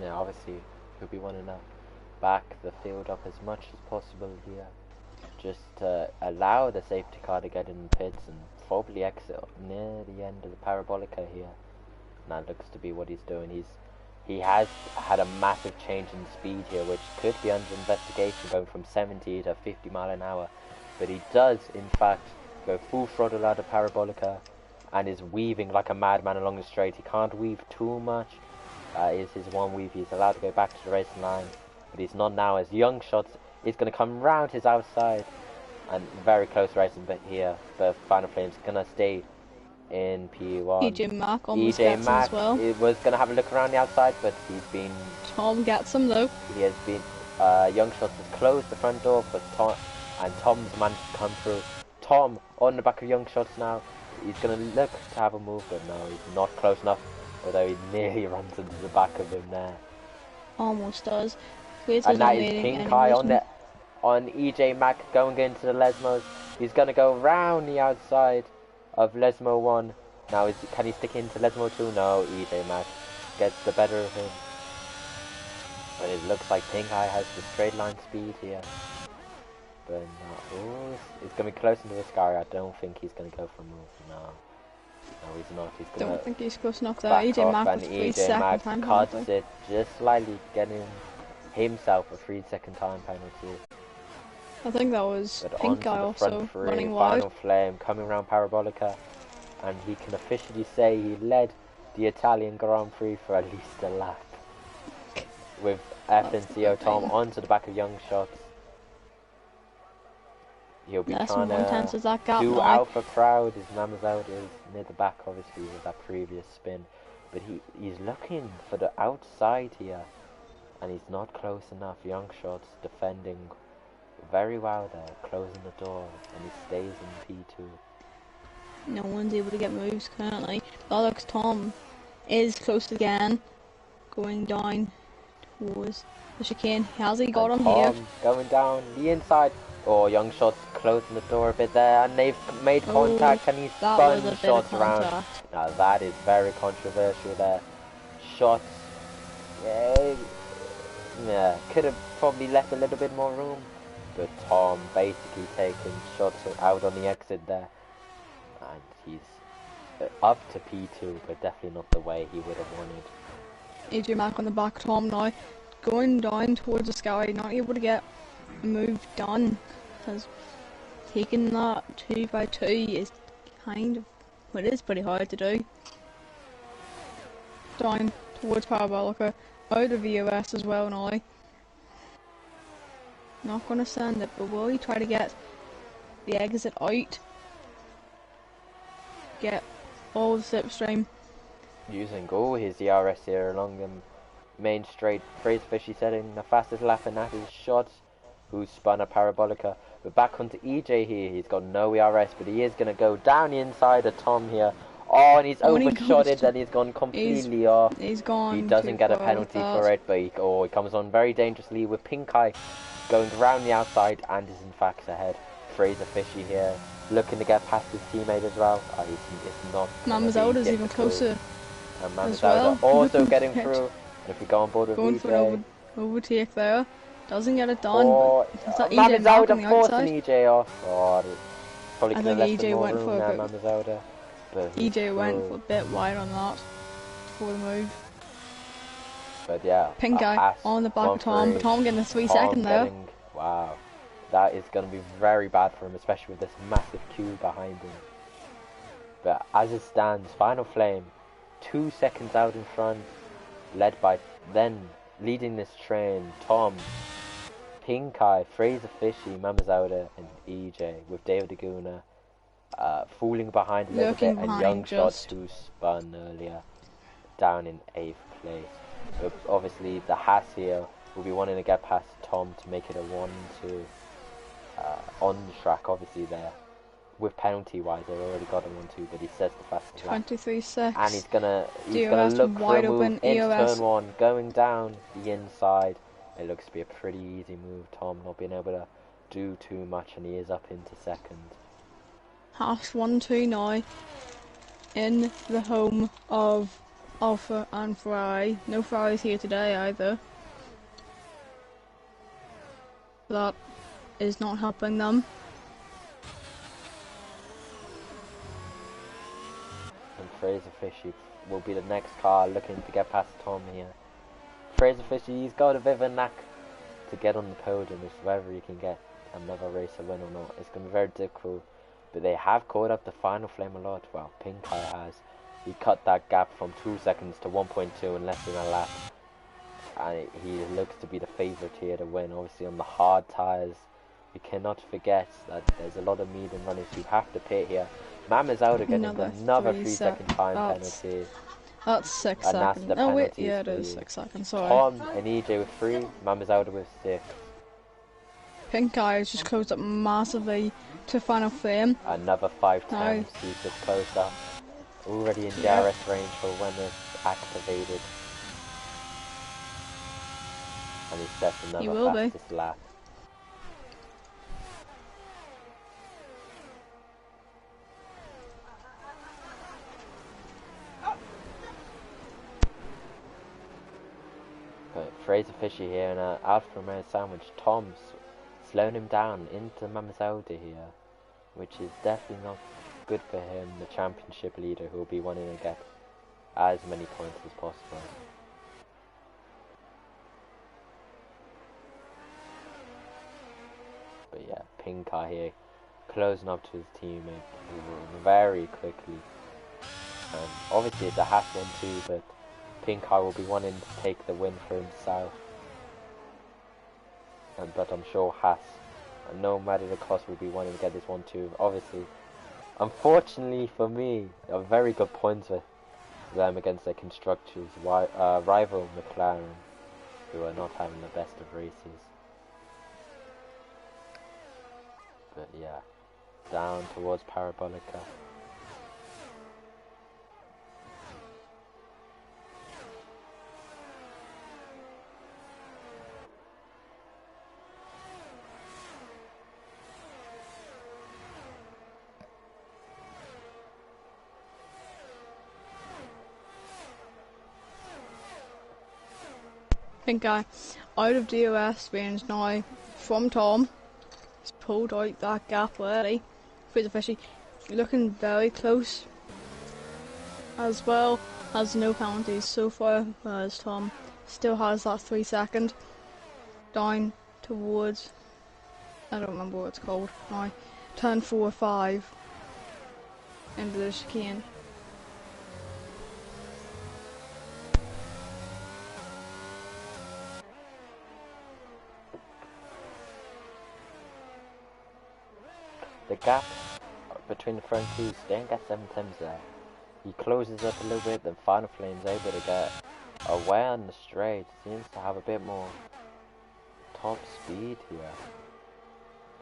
Yeah, obviously he'll be wanting to back the field up as much as possible here, just to allow the safety car to get in the pits and probably exit near the end of the Parabolica here. And that looks to be what he's doing. He has had a massive change in speed here, which could be under investigation, going from 70 to 50 mile an hour. But he does, in fact, go full throttle out of Parabolica and is weaving like a madman along the straight. He can't weave too much. Is his one weave. He's allowed to go back to the racing line, but he's not now, as Young Shots is going to come round his outside, and very close racing bit here. But Final Flame's going to stay in P1. EJ Mack almost gets him as well. He was going to have a look around the outside, but he's been... Tom gets him though. He has been... Young Shots has closed the front door, but Tom's managed to come through. Tom on the back of Young Shots now. He's going to look to have a move, but no, he's not close enough. Although he nearly runs into the back of him there. Almost does. And that is Pink Eye on EJ Mack going into the Lesmos. He's going to go round the outside of Lesmo 1. Now, can he stick into Lesmo 2? No, EJ Mack gets the better of him. But it looks like Pink Eye has the straight line speed here. But no, ooh, it's going to be close into the sky. I don't think he's going to go for a move. No. No, he's not. He's gonna don't think he's close enough there. EJ Mack with 3 second time cuts penalty. it just slightly, getting himself a 3-second time penalty. I think that was But Pink Eye also running wide. Final Flame coming around Parabolica, and he can officially say he led the Italian Grand Prix for at least a lap. With FNCO Tom onto the back of Young Shots. He'll be trying to do Alpha Proud. His Mamazoda is near the back, obviously, with that previous spin. But he's looking for the outside here, and he's not close enough. Young Shots defending very well there, closing the door, and he stays in P2. No one's able to get moves currently. That looks Tom is close again, going down towards the chicane. Has he got And him here? Tom going down the inside. Oh, Young Shot's closing the door a bit there, and they've made contact, and he's That spun was a bit of Shots around. contact. Now that is very controversial there. Shots, yeah, could have probably left a little bit more room, but Tom basically taking Shots out on the exit there, and he's up to P2, but definitely not the way he would have wanted. AJ Mack on the back of Tom now, going down towards the sky, not able to get a move done, because taking that 2x2 is kind of, well, it is pretty hard to do. Down towards Parabolica, out of EOS as well now. Not going to send it, but will he try to get the exit out? Get all the slipstream. Using his DRS here along the main straight. Fraser Fishy setting the fastest lap, and that is Shots, who spun a Parabolica. But back onto EJ here, he's got no ERS, but he is going to go down the inside of Tom here. Oh, and he's overshotted, and he's gone completely off. He's gone. He doesn't get a penalty for it, but he comes on very dangerously with Pink Eye going around the outside and is in fact ahead. Fraser Fishy here, looking to get past his teammate as well. It's not. Mamazelda's even closer. And Mamazelda also getting through. And if we go on board with going EJ, for an overtake there. Doesn't get it done. Oh, but is that EJ Mack on the outside? EJ off. Oh, probably I could have think left EJ more went room for a there, bit. Mamazelda. But EJ went for a bit wide on that for the move. But yeah, Pink Eye on the back of Tom. Tom getting a 3 second there. Wow, that is going to be very bad for him, especially with this massive queue behind him. But as it stands, Final Flame 2 seconds out in front, led by leading this train Tom, Pink Eye, Fraser Fishy, Mamazelda, and EJ, with David Aguna falling behind a little bit, and Young Shots, who spun earlier, down in 8th place. But obviously the Haas here will be wanting to get past Tom to make it a 1-2 on the track. Obviously there, with penalty wise, they've already got a 1-2, but he says the fastest 23 seconds. And he's gonna look for a move into turn 1, going down the inside. It looks to be a pretty easy move. Tom not being able to do too much, and he is up into second. Haas 1-2 now in the home of Alpha and Ferrari. No Ferraris here today either. That is not helping them. And Fraser Fishy will be the next car looking to get past Tom here. Fraser Fishy, he's got a bit of a knack to get on the podium, if whether he can get another race a win or not. It's going to be very difficult. But they have caught up the Final Flame a lot. Well, Pink Eye has. He cut that gap from 2 seconds to 1.2 in less than a lap. And he looks to be the favourite here to win. Obviously on the hard tyres, you cannot forget that there's a lot of medium runners who have to pit here. Mamazelda getting another 3 second time penalty. That's 6 and seconds. That's Oh wait, the yeah, it is 6 seconds, sorry. Tom and EJ with 3, Mamazelda with 6. Pink Eye has just closed up massively to Final Flame. Another 5 times he's just closed up. Already in DRS range for when it's activated. And he sets another fastest lap. But Fraser Fishy here in an Alfa Romeo sandwich. Tom's slowing him down into Mamazelda here, which is definitely not good for him, the championship leader, who will be wanting to get as many points as possible. But yeah, Pink Eye here closing up to his teammate very quickly. And obviously it's a Haas 1-2, but Pink Eye will be wanting to take the win for himself. But I'm sure Haas, no matter the cost, will be wanting to get this 1-2. Obviously, unfortunately for me, a very good points with them against their constructors rival McLaren, who are not having the best of races. But yeah, down towards Parabolica. Pink Eye out of DOS range now from Tom. He's pulled out that gap already. Fraser Fishy looking very close as well. Has no penalties so far, whereas Tom still has that 3 second. Down towards, I don't remember what it's called now, turn 4 or 5 into the chicane. The gap between the front two, Stain gets 7 times there. He closes up a little bit, then Final Flame's able to get away on the straight. Seems to have a bit more top speed here.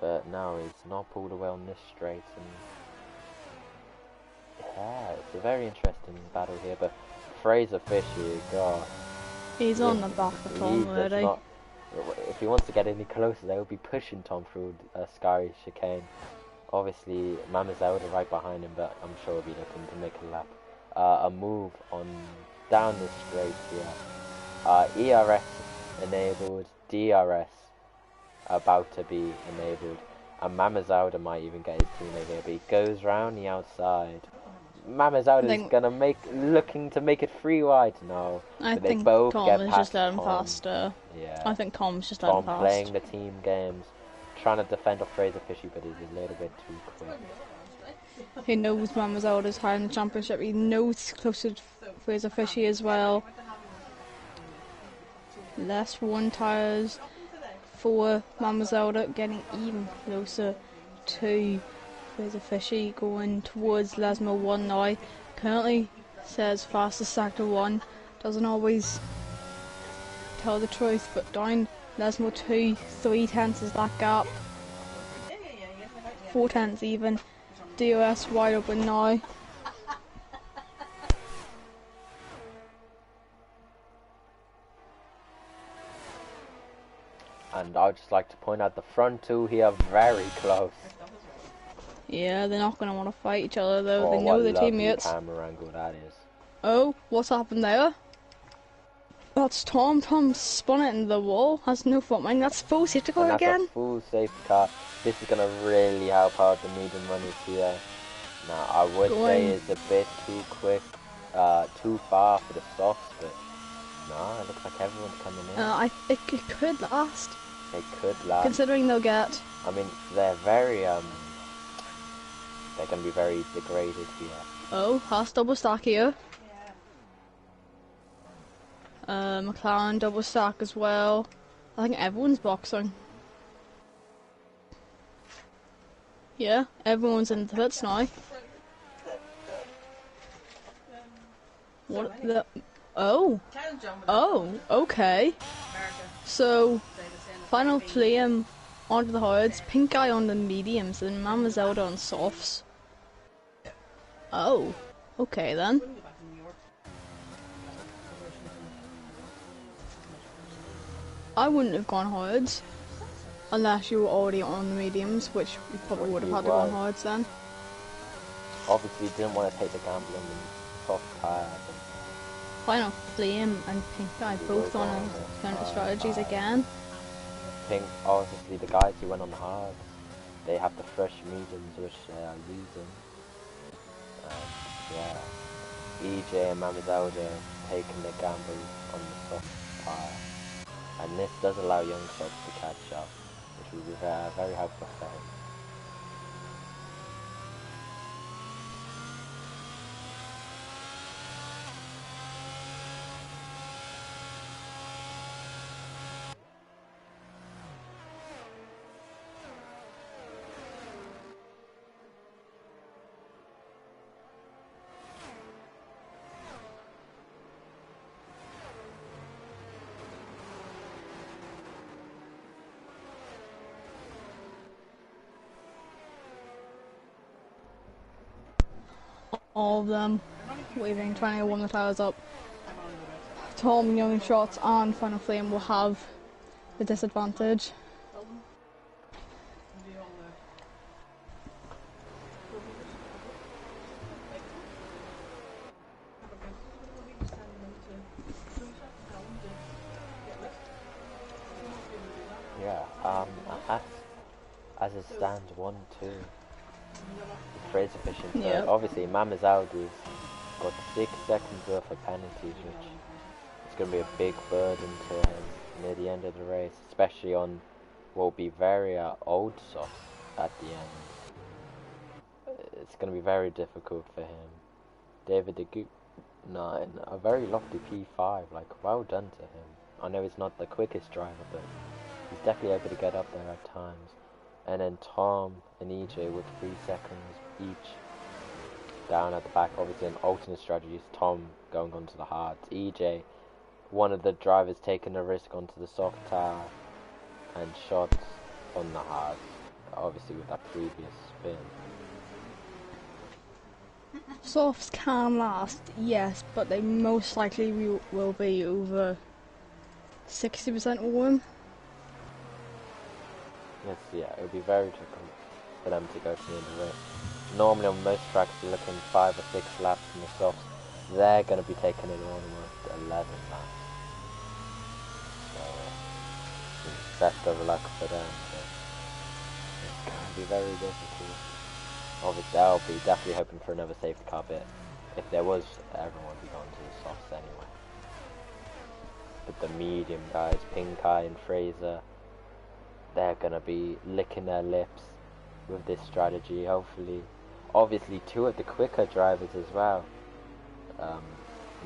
But no, he's not pulled away on this straight. And yeah, it's a very interesting battle here. But Fraser Fishy, God. He's on the back of Tom already. If he wants to get any closer, they'll be pushing Tom through a scary chicane. Obviously, Mama Zelda right behind him, but I'm sure he'll be looking to make a lap. A move on down the straight here. ERS enabled, DRS about to be enabled, and Mama Zelda might even get his teammate here, but he goes round the outside. Mama Zelda is looking to make it 3 wide. No, I but they think both Tom get is past just letting Tom. past. Yeah, I think Tom's just letting Tom past. playing the team games, trying to defend off Fraser Fishy, but he's a little bit too quick. He knows Mama Zelda's high in the championship. He knows he's closer to Fraser Fishy as well. Less 1 tires for Mama Zelda, getting even closer to Fraser Fishy, going towards Lesmo 1 now. Currently says fastest sector 1. Doesn't always tell the truth, but down Lesmo 2, 3 tenths is that gap. 4 tenths even. DOS wide open now. And I'd just like to point out the front two here very close. Yeah, they're not going to want to fight each other though. Oh, they know their what lovely teammates. camera angle that is. Oh, what's happened there? That's Tom. Tom spun it into the wall. Has no foot mind. That's full safety car And that's again. a full safety car. This is gonna really help out the medium runners here. Now I would say it's a bit too quick, too far for the softs, but no, it looks like everyone's coming in. It could last. They could last. Considering they'll get. I mean, they're very they're gonna be very degraded here. Oh, Haas double stack here. McLaren double stack as well. I think everyone's boxing. Yeah, everyone's in the pits now. What the? Oh, okay. So, Final Flame onto the hards, Pink Eye on the mediums, and Mama Zelda on softs. Oh, okay then. I wouldn't have gone hards unless you were already on the mediums, which you probably would have had to go on hards then. Obviously, didn't want to take the gamble on the soft tire. Final Flame and Pink Eye both on alternative strategies again. Pink, obviously, the guys who went on the hards, they have the fresh mediums, which they are losing. Yeah, EJ and Mama Zelda taking the gamble on the soft tire. And this does allow young shots to catch up, which will be very helpful for him. All of them waving, trying to warm the tires up. Tom, Young Shots and Final Flame will have the disadvantage. yeah, as, as it stands, 1-2. Fraser fishing third. Yep. Obviously, Mama's Audi's got 6 seconds worth of penalties, which is going to be a big burden to him near the end of the race, especially on what will be very old softs at the end. It's going to be very difficult for him. David de Goop 9, a very lofty P5, like well done to him. I know he's not the quickest driver, but he's definitely able to get up there at times. And then Tom and EJ with 3 seconds each down at the back. Obviously an alternate strategy is Tom going onto the hards. EJ, one of the drivers taking a risk onto the soft tire and shots on the hards, obviously with that previous spin. Softs can last, yes, but they most likely will be over 60% warm. Yes, yeah, it would be very difficult for them to go to the end of the race. Normally on most tracks you're looking 5 or 6 laps in the softs. They're going to be taking it on almost 11 laps. So, best of luck for them. But it's going to be very difficult. Obviously I'll be definitely hoping for another safety car bit. If there was, everyone would be going to the softs anyway. But the medium guys, Pink Eye and Fraser, they're going to be licking their lips with this strategy, hopefully. Obviously 2 of the quicker drivers as well.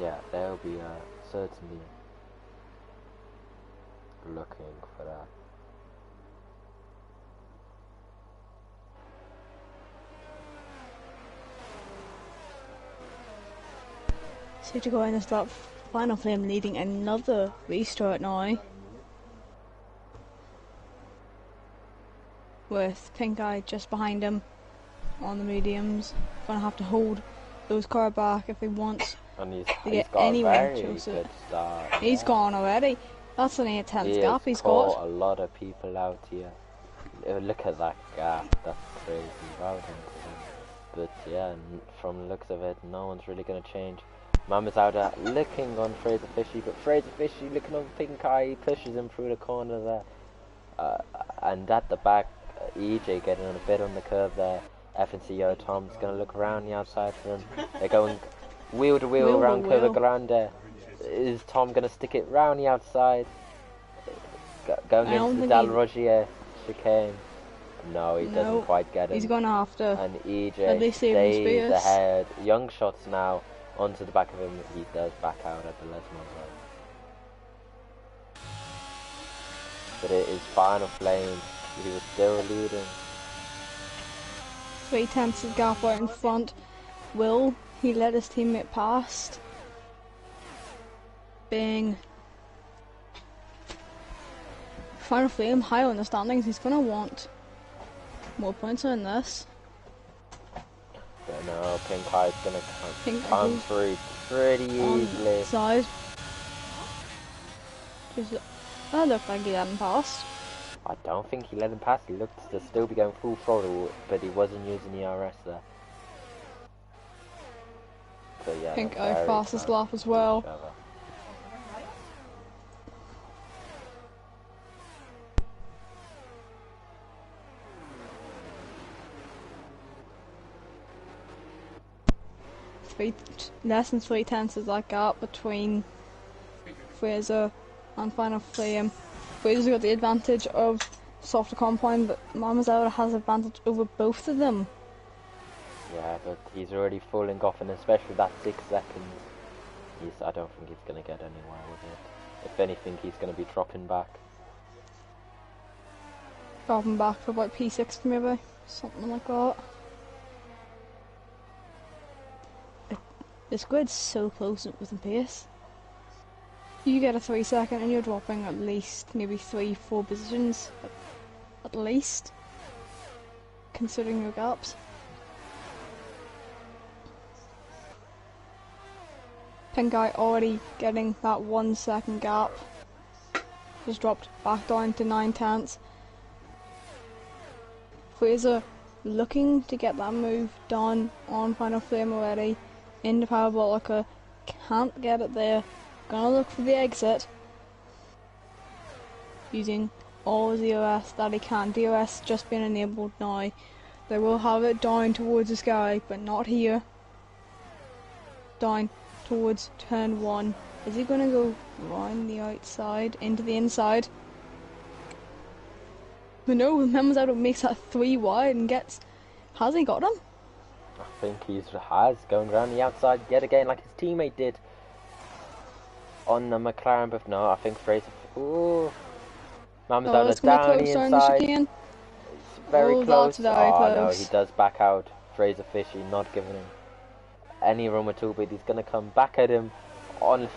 Yeah, they'll be certainly looking for that. So to go in this lap, Final Flame leading another restart now. With Pink Eye just behind him on the mediums. Gonna have to hold those cars back if he wants And to he's get got anywhere a very closer. good start. He's yeah. gone already. That's an 8/10 He gap has he's caught got. a lot of people out here. Look at that gap, that's crazy. Well done to him. But yeah, from the looks of it, no one's really going to change. Mama's out looking on Fraser Fishy, but Fraser Fishy looking on Pink Eye, he pushes him through the corner there. And at the back, EJ getting on a bit on the curve there. FNCO Tom's going to look around the outside for him. They're going wheel to wheel around Curva Grande. Is Tom going to stick it round the outside? Going into the Dal Rogier chicane. No, he doesn't quite get it. He's going to have to. And EJ at least stays ahead. Young shots now onto the back of him. He does back out at the Les Montblanc. But it is Final Flame. He was still leading. 3/10 of gap out in front. Will he let his teammate past? Bing. Final Flame high on the standings. He's going to want more points on this. But no, Pink Eye's going to come through pretty easily. Side. That looked like he hadn't passed. I don't think he let him pass. He looked to still be going full throttle, but he wasn't using the RS there. So yeah, Pink Eye fastest lap as well. Less than 3/10 is that gap between Fraser and Final Flame. Fraser's got the advantage of softer compound, but Mama's has advantage over both of them. Yeah, but he's already falling off, and especially that 6 seconds, I don't think he's going to get anywhere with it. If anything, he's going to be dropping back. Dropping back for about P60 maybe, something like that. This grid's so close with the pace. You get a 3 second and you're dropping at least maybe 3-4 positions at least, considering your gaps. Pink Eye already getting that 1 second gap. Just dropped back down to 9/10. Fraser looking to get that move done on Final Flame already. Into Parabolica, can't get it there. Gonna look for the exit. Using all DOS that he can. DOS just been enabled now. They will have it down towards the sky, but not here. Down towards turn 1. Is he going to go round the outside into the inside? But no, remembers how it makes that 3 wide and gets... Has he got him? I think he has, going around the outside yet again like his teammate did on the McLaren, but no, I think Fraser... Ooh. Mama's out of down the inside. It's very close. That's very close. No, he does back out. Fraser Fishy not giving him any room at all, but he's going to come back at him on...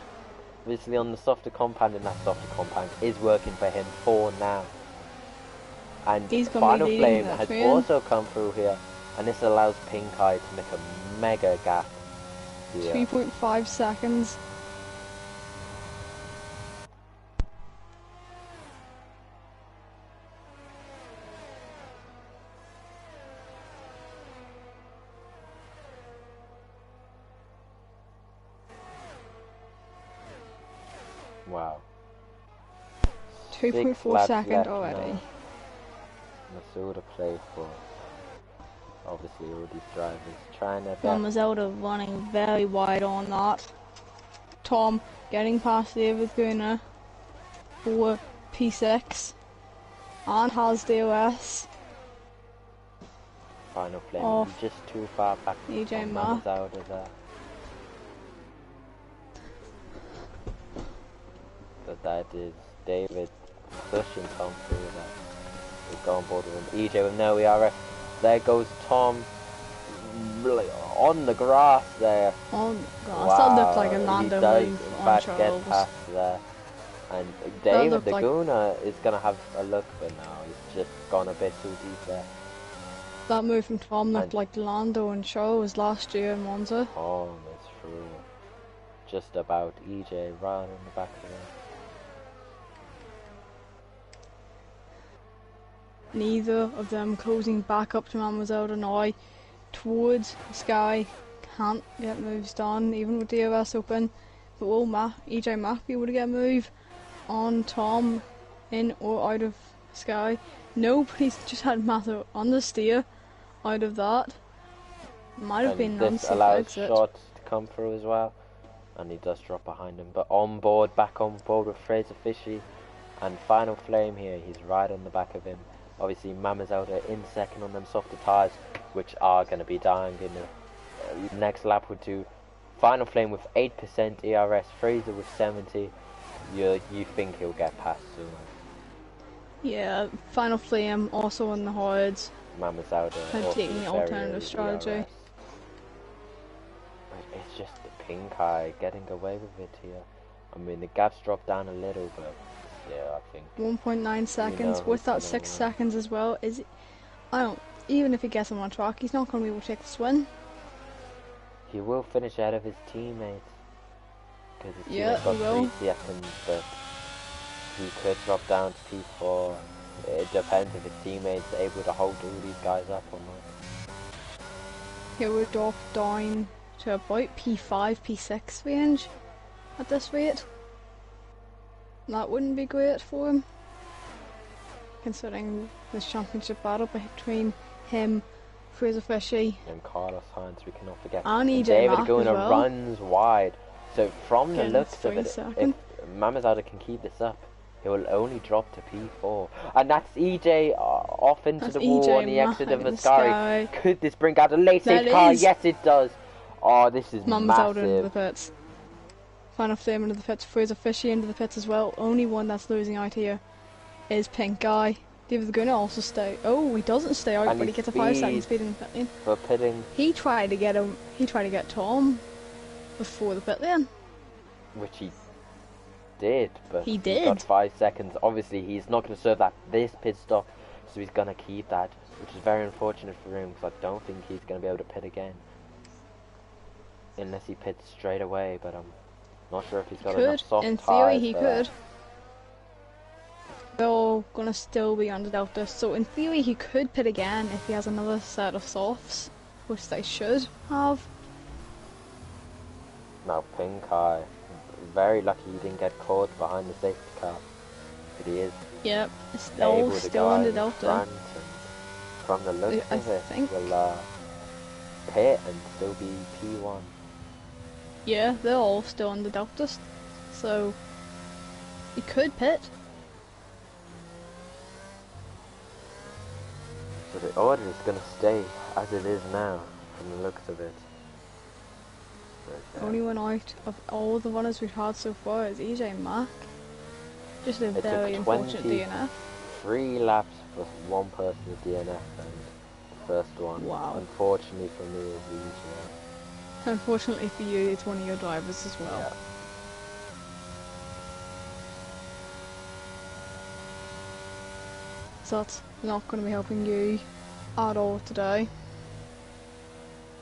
Obviously on the softer compound, and that softer compound is working for him for now. And Final Flame has also come through here, and this allows Pink Eye to make a mega gap here. 3.5 seconds. Wow. 2.4 seconds already. Masuda play for obviously all these drivers trying their best. Mazelda running very wide on that. Tom getting past David Guna for P6 and has DOS. Final Flame just too far back EJ from Mack. Mazelda there. But that is David pushing Tom through that. We'll go on board with him. EJ with no ERS. There goes Tom on the grass there. On the grass. Wow. That looked like a Lando He does move in on fact Charles. get past there. And David like... Laguna is going to have a look, but no, he's just gone a bit too deep there. That move from Tom looked like Lando and Charles last year in Monza. Oh, that's true. Just about EJ right in the back of it. Neither of them closing back up to Mademoiselle now towards Sky. Can't get moves done even with DRS open. But will EJ Mack be able to get a move on Tom in or out of Sky? No, but he's just had Matthew on the steer out of that. Might have been an unsafe exit. Shots to come through as well. And he does drop behind him. But back on board with Fraser Fishy. And Final Flame here, he's right on the back of him. Obviously, Mademoiselle in second on them softer tyres, which are going to be dying in the next lap or two. Final Flame with 8% ERS, Fraser with 70. You think he'll get past soon? Yeah, Final Flame also on the hards. Mademoiselle have taken the alternative strategy. ERS. It's just the Pink Eye getting away with it here. I mean, the gap's dropped down a little, but yeah, I think 1.9 seconds with that 6 seconds as well. Even if he gets him on track, he's not going to be able to take this win. He will finish ahead of his teammates because his teammates got 3 seconds, but he could drop down to P4. It depends if his teammates are able to hold all these guys up or not. He would drop down to about P5, P6 range at this rate. That wouldn't be great for him, considering this championship battle between him, Fraser Fishy, and Carlos Sainz, we cannot forget. And EJ David Mack Laguna as well. runs wide. So from the looks of it, second. if Mademoiselle can keep this up, he will only drop to P4. And that's EJ off into the wall on the exit of Ascari. Could this bring out a late stage car? Yes, it does. Oh, this is massive. Into the pits. Final Flame into the pits, Fraser Fishy into the pits as well. Only one that's losing out here is Pink Eye. David Laguna also stay. Oh, he doesn't stay out, but he gets a 5 second speed in the pit lane. For pitting. He tried to get him. He tried to get Tom before the pit lane, which he did, but he got 5 seconds. Obviously, he's not going to serve this pit stop, so he's going to keep that, which is very unfortunate for him because I don't think he's going to be able to pit again unless he pits straight away. But I'm not sure if he's got enough soft in tires theory, he could. They're all gonna still be under Delta, so in theory he could pit again if he has another set of softs, which they should have. Now Pink Eye, very lucky he didn't get caught behind the safety car. But he is Yep, it's all able to still go in out the in Delta. front, and from the looks I of it, think. will pit and still be P1. Yeah, they're all still in the Delta, so he could pit. So the order is going to stay as it is now, from the looks of it. But, Only one out of all the runners we've had so far is EJ Mack. Just a it very took unfortunate DNF. 3 laps for one person to DNF, and the first one, Wow. unfortunately for me, is EJ. Unfortunately for you, it's one of your drivers as well. Yeah. So that's not going to be helping you at all today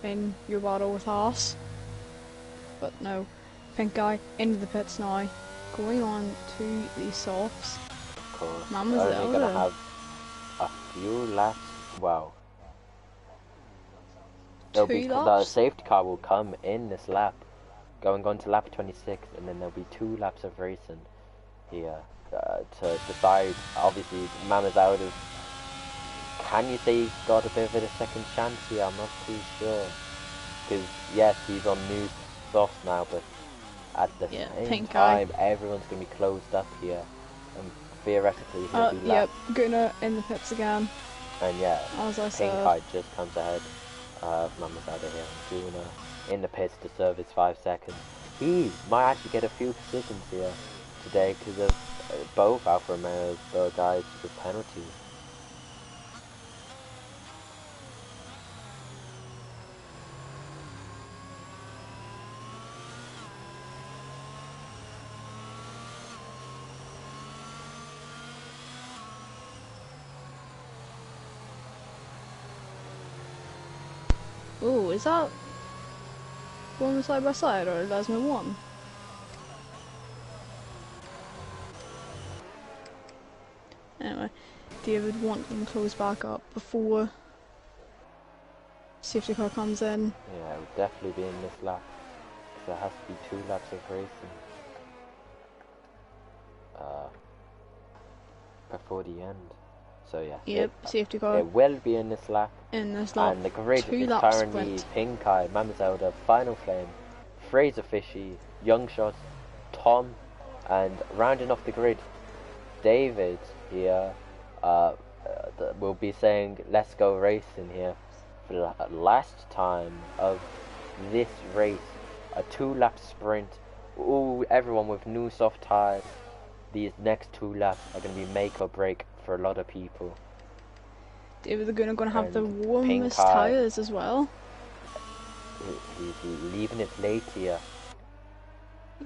in your battle with Haas. But no, Pink Guy into the pits now, going on to the softs. Of course, Mama's only going to Zelda. have a few laps. Wow. The 2 laps? safety car will come in this lap, going on to lap 26, and then there'll be 2 laps of racing here to decide. Obviously, Mama's out of. Can you say he's got a bit of a second chance here? I'm not too sure. Because yes, he's on new softs now, but at the same Pink time, Guy. everyone's going to be closed up here, and theoretically he'll be Yep, last. Gunnar in the pits again. And yeah, As I Pink said. Guy just comes ahead of Mama's out of here. Gunnar in the pits to serve his 5 seconds. He might actually get a few positions here today because of both Alfa Romeo guys with penalties. Ooh, is that one side by side or there's no one? Anyway, David wanting to close back up before safety car comes in. Yeah, it would definitely be in this lap. Because there has to be 2 laps of racing before the end. So yeah, Yep, safety car it will be in this lap. in this lap. And the grid 2 is lap currently sprint. Pink Eye, Mamazelda, Final Flame, Fraser Fishy, Young Shot, Tom, and rounding off the grid, David here will be saying let's go racing here for the last time of this race. A 2 lap sprint. Ooh, everyone with new soft tyres. These next 2 laps are going to be make or break for a lot of people. David Laguna going to have the And warmest Pink Eye. tyres as well. He's leaving it late here.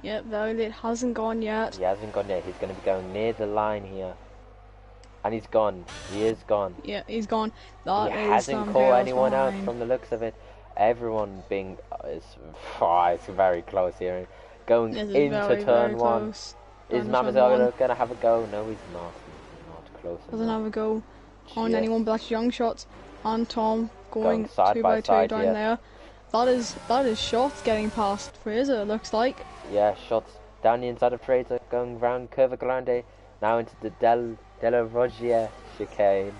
Yep, very late, hasn't gone yet. He hasn't gone yet. He's going to be going near the line here. And he's gone. He is gone. Yeah, he's gone. That He is hasn't some caught girls anyone out behind. from the looks of it. Everyone being... it's very close here. Going This is into very, turn very 1. close. Is Down to turn one. Mamazelda going to have a go? No, he's not. He's not close Doesn't enough. have a go on Just anyone, but that's Young Shots and Tom going side 2 by by 2 side down here. there. That is Shots getting past Fraser, it looks like. Yeah, shots down the inside of Fraser, going round Curva Grande, now into the Della Roggia chicane.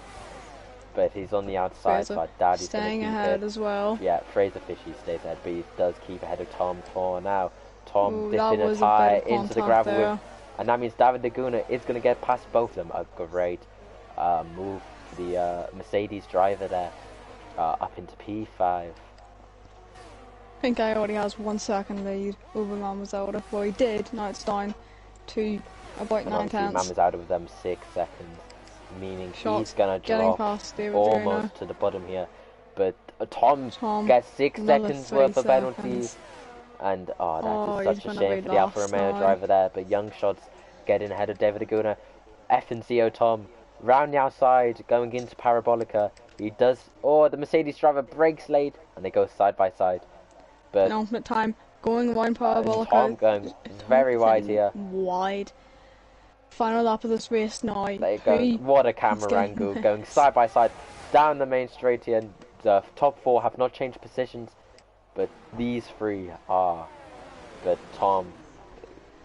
But he's on the outside, Fraser so I doubt he's going to staying keep ahead it. as well. Yeah, Fraser Fishy stays ahead, but he does keep ahead of Tom for now. Tom Ooh, that dipping a was a tyre bit of into the contact gravel there. with, and that means David Laguna is going to get past both of them. A great move for the Mercedes driver there, up into P5. Pink Guy already has 1 second lead over Mamazelda. Well, he did, now it's down to about And 9 obviously tenths. Mama's out of them 6 seconds, meaning Shots he's going to getting drop past David almost Laguna. to the bottom here. But Tom gets 6 another seconds 3 worth of seconds. penalties. And that Oh, is he's such a gonna shame be for the Alfa lost Romeo now. driver there. But Young Shots getting ahead of David Laguna. FNCO Tom round the outside, going into Parabolica. He does. Oh, the Mercedes driver brakes late, and they go side by side. But Penultimate time, going around Parabolica. Tom going very wide here. Wide. Final lap of this race now. There you go. What a camera getting angle. this? Going side by side down the main straight here. And the top 4 have not changed positions, but these 3 are. But Tom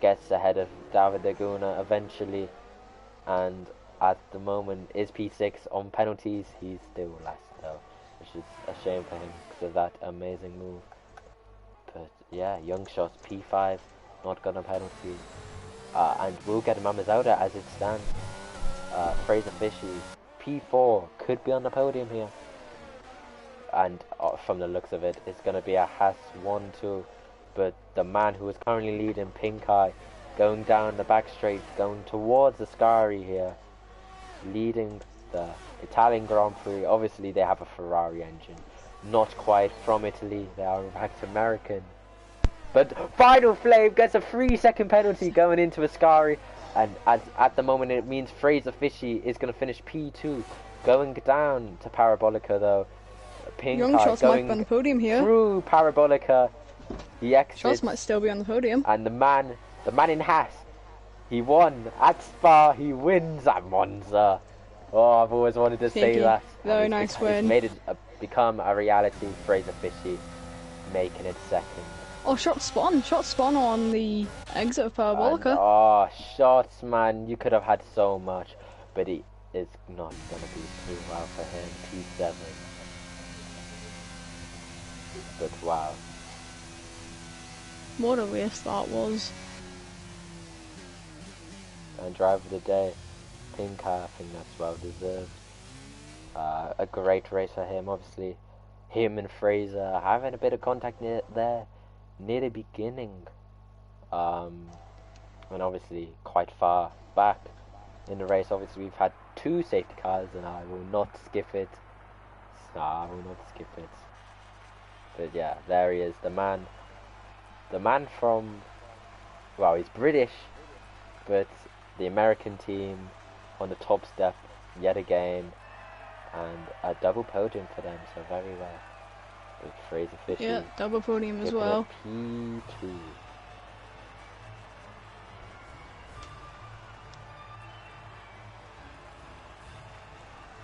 gets ahead of David Laguna eventually. and at the moment is P6 on penalties. He's still last though, which is a shame for him because of that amazing move. But yeah, Young Shots P5 not got a penalty, and we'll get Mamazauda as it stands. Fraser Fishy P4 could be on the podium here, and from the looks of it, it's going to be a Haas 1-2. But the man who is currently leading, Pink Eye, going down the back straight, going towards Ascari here, leading the Italian Grand Prix. Obviously, they have a Ferrari engine, not quite from Italy. They are in fact American. But Final Flame gets a 3-second penalty going into Ascari, and at the moment it means Fraser Fishy is going to finish P2, going down to Parabolica though. Pink Young Eye Shots might going be on the podium here. through Parabolica. He exits, Shots might still be on the podium. and the man in Haas, he won at Spa. He wins at Monza. Oh, I've always wanted to say that. Very And nice it's win. made it become a reality. Fraser Fishy making it second. Oh, shot spawn on the exit of Parabolica. And, oh, shots, man. You could have had so much, but it is not going to be too well for him. P7. But wow. What a race that was. And driver of the day, Pink Eye, I think that's well deserved. A great race for him, obviously. Him and Fraser having a bit of contact near the beginning. And obviously quite far back in the race. Obviously we've had 2 safety cars, and I will not skip it. But yeah, there he is, the man from, well, he's British, but the American team on the top step yet again, and a double podium for them, so very well. With Fraser Fishy. Yeah, double podium as getting a well. P2.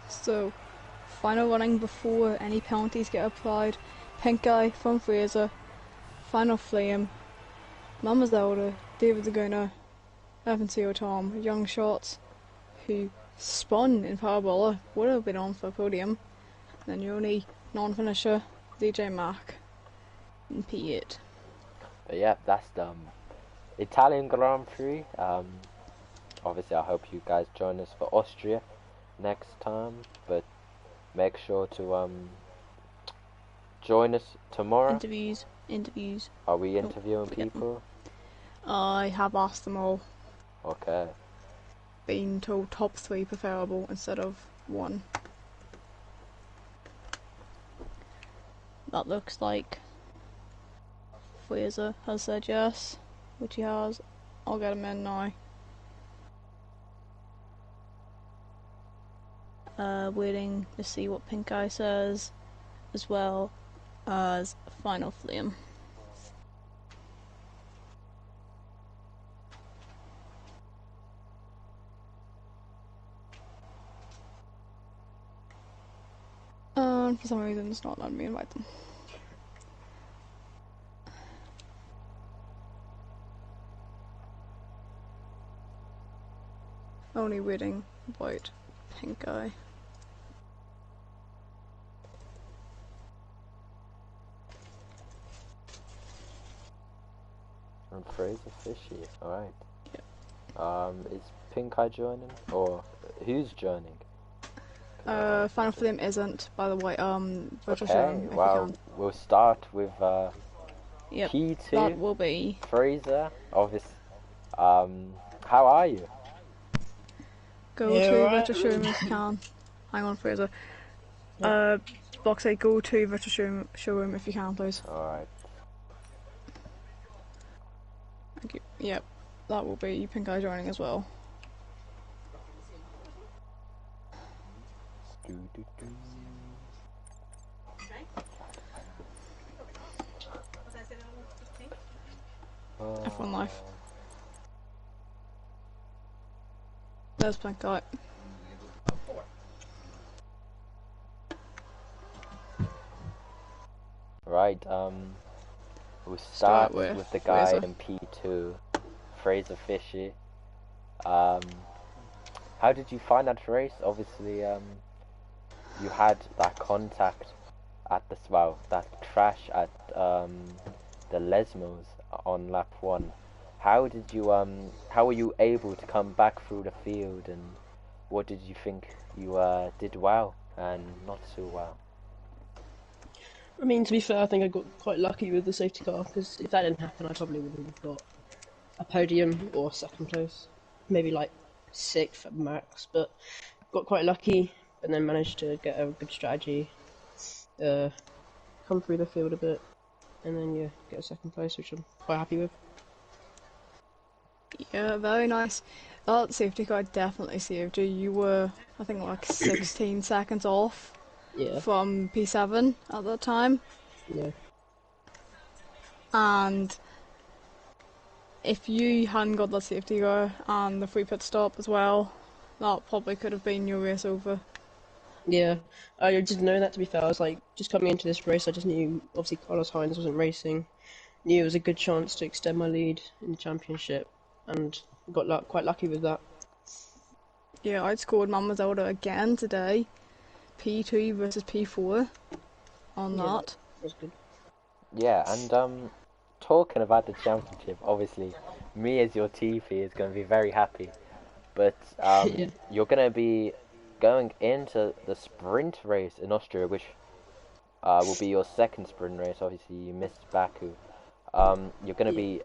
So, final running before any penalties get applied. Pink Eye from Fraser, Final Flame, Mama Zelda, David Laguna, FNCO Tom, Young Shots, who spun in Parabola, would have been on for a podium. Then your only non-finisher, DJ Mac, in P8. But yeah, that's the Italian Grand Prix. Obviously I hope you guys join us for Austria next time, but make sure to join us tomorrow. Interviews. Are we interviewing people? I have asked them all. Okay. Been told top 3 preferable instead of 1. That looks like Fraser has said yes, which he has. I'll get him in now. Waiting to see what Pink Eye says, as well as Final Flame. For some reason it's not letting me invite them. Only waiting about Pink Eye. And Fraser Fishy, alright. Yep. Is Pink Eye joining? Or who's joining? Final Flame isn't, by the way, virtual Okay, showroom, if you well, can. we'll start with Yep, P2, that will be Fraser, obviously. How are you? go to virtual showroom if you can. Hang on, Fraser. Box 8, go to virtual showroom if you can, please. Alright. Thank you. Yep, that will be Pink Eye joining as well. F1 Life. There's Pink Eye. Right, we'll start with the guy Fraser. in P2, Fraser Fishy. How how did you find that race? Obviously, you had that contact at the that crash at the Lesmos on lap 1. How did you how were you able to come back through the field, and what did you think you did well and not so well? I mean, to be fair, I think I got quite lucky with the safety car, because if that didn't happen, I probably would have got a podium or second place, maybe like 6th at max, but got quite lucky and then managed to get a good strategy, come through the field a bit, and then yeah, get a second place, which I'm quite happy with. Yeah, very nice. That safety car definitely saved you. You were, I think, like 16 seconds off Yeah, from P7 at that time. yeah. And if you hadn't got that safety car and the free pit stop as well, that probably could have been your race over. Yeah, I didn't know that, to be fair. I was like, just coming into this race, I just knew, obviously, Carlos Sainz wasn't racing. Knew it was a good chance to extend my lead in the championship, and got quite lucky with that. Yeah, I'd scored Mammazzelda again today. P2 versus P4 on Yeah, that. that was good. Yeah, and talking about the championship, obviously, me as your TV is going to be very happy. But Yeah. you're going to be going into the sprint race in Austria, which will be your second sprint race. Obviously, you missed Baku. You're going to be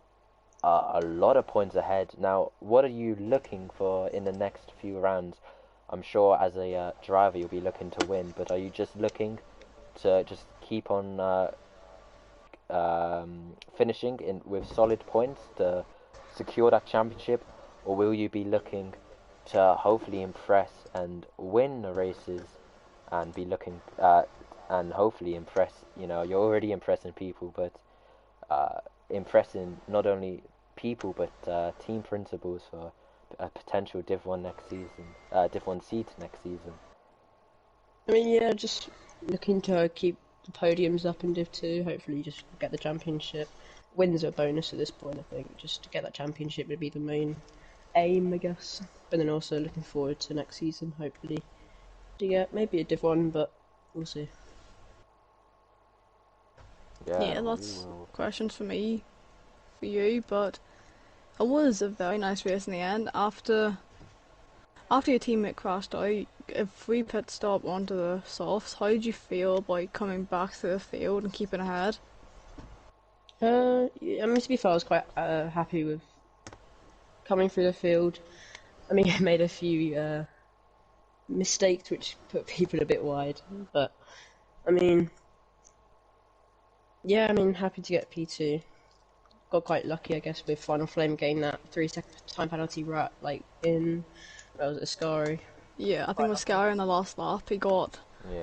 a lot of points ahead. Now, what are you looking for in the next few rounds? I'm sure as a driver you'll be looking to win, but are you just looking to just keep on finishing in with solid points to secure that championship, or will you be looking to hopefully impress and win the races and be looking and hopefully impress? You know, you're already impressing people, but impressing not only people but team principals for a potential Div 1 next season, Div 1 seat next season. I mean, yeah, just looking to keep the podiums up in Div 2, hopefully just get the championship. Wins are a bonus at this point, I think. Just to get that championship would be the main aim, I guess. But then also looking forward to next season, hopefully, to get maybe a Div 1, but we'll see. Yeah, that's questions for me, for you, but it was a very nice race in the end. After your teammate crashed out, a free pit stop onto the softs, how did you feel about coming back to the field and keeping ahead? Yeah, I mean, to be fair, I was quite happy with coming through the field. I mean, I made a few mistakes which put people a bit wide, but I mean, yeah, I mean, happy to get P2. Got quite lucky, I guess, with Final Flame getting that 3-second time penalty right, like in, was it Ascari? Yeah, I think with Scar in the last lap, he got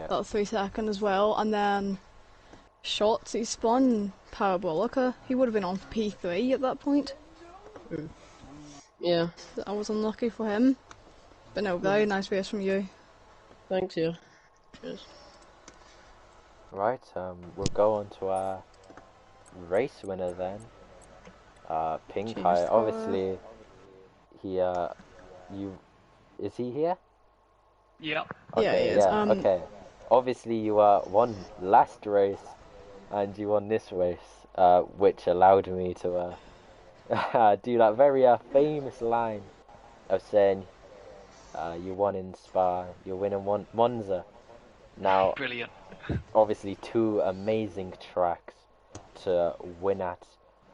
that 3 second as well, and then Shots, he spun Parabolica. He would have been on for P3 at that point. Yeah. I was unlucky for him. But no, very nice race from you. Thanks, yeah. Cheers. Right, we'll go on to our race winner then. Pink Eye, obviously, he, is he here? Yeah. Okay, yeah, he is. Okay. Obviously, you won last race, and you won this race, which allowed me to do that very famous line of saying you won in Spa, you're winning Monza. Now, Brilliant. Obviously, two amazing tracks to win at.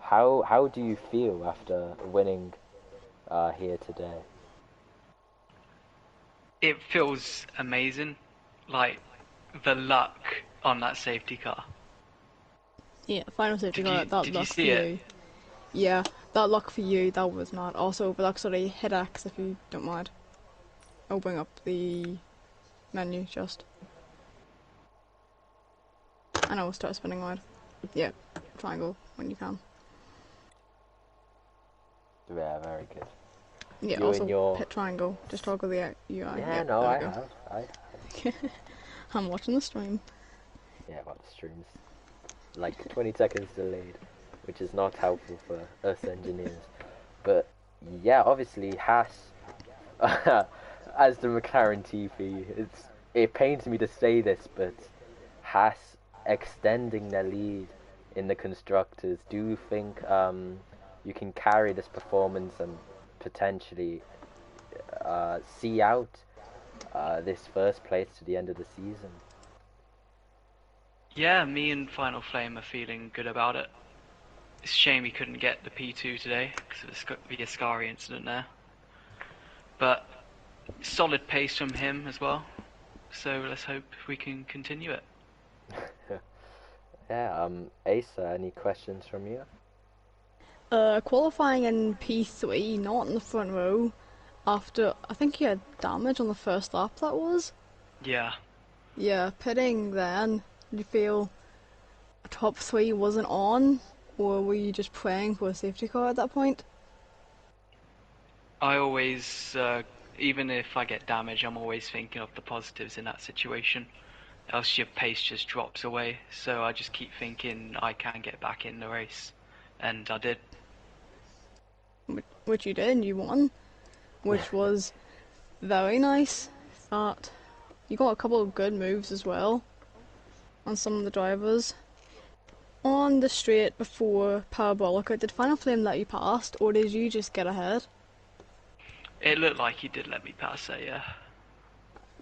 How do you feel after winning here today? It feels amazing. Like, the luck on that safety car. Yeah, final safety car, that Did luck you for see you. it? Yeah, that luck for you, that was mad. Also, but actually, hit X if you don't mind. I'll bring up the menu just. And I will start spinning wide. Yeah, triangle when you can. Yeah, very good. Yeah, You also and your... hit triangle. Just toggle the UI. Yeah, no, I have. I'm watching the stream. Yeah, but the stream's like 20 seconds delayed, which is not helpful for us engineers. But yeah, obviously Haas as the McLaren TV, it pains me to say this, but Haas extending their lead in the constructors. Do you think you can carry this performance and potentially see out this first place to the end of the season? Yeah, me and Final Flame are feeling good about it. It's a shame he couldn't get the P2 today because of the Ascari incident there. But solid pace from him as well. So let's hope we can continue it. Yeah, Asa, any questions from you? Qualifying in P3, not in the front row, after, I think you had damage on the first lap, that was? Yeah. Yeah, pitting then, did you feel top 3 wasn't on, or were you just praying for a safety car at that point? I always, even if I get damage, I'm always thinking of the positives in that situation. Else your pace just drops away. So I just keep thinking I can get back in the race. And I did. Which you did, and you won, which was very nice. That you got a couple of good moves as well on some of the drivers. On the straight before Parabolica, did Final Flame let you past, or did you just get ahead? It looked like he did let me pass there, yeah.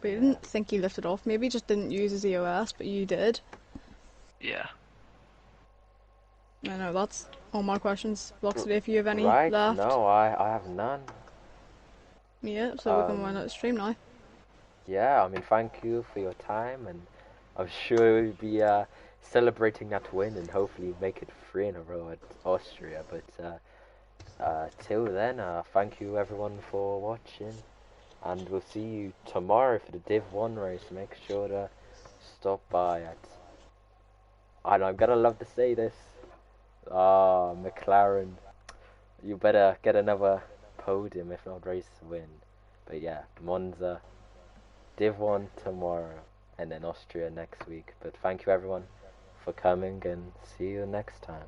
We didn't think you lifted off. Maybe he just didn't use his EOS, but you did. Yeah. I know, that's all my questions. Roxy, if you have any Right? left. No, I have none. Yeah, so we can wind up the stream now. Yeah, I mean, thank you for your time, and I'm sure we'll be celebrating that win and hopefully make it 3 in a row at Austria. But till then, thank you everyone for watching, and we'll see you tomorrow for the Div 1 race. Make sure to stop by at... I know, I'm gonna love to say this. McLaren. You better get another podium, if not race win. But yeah, Monza, Div 1 tomorrow, and then Austria next week. But thank you everyone for coming, and see you next time.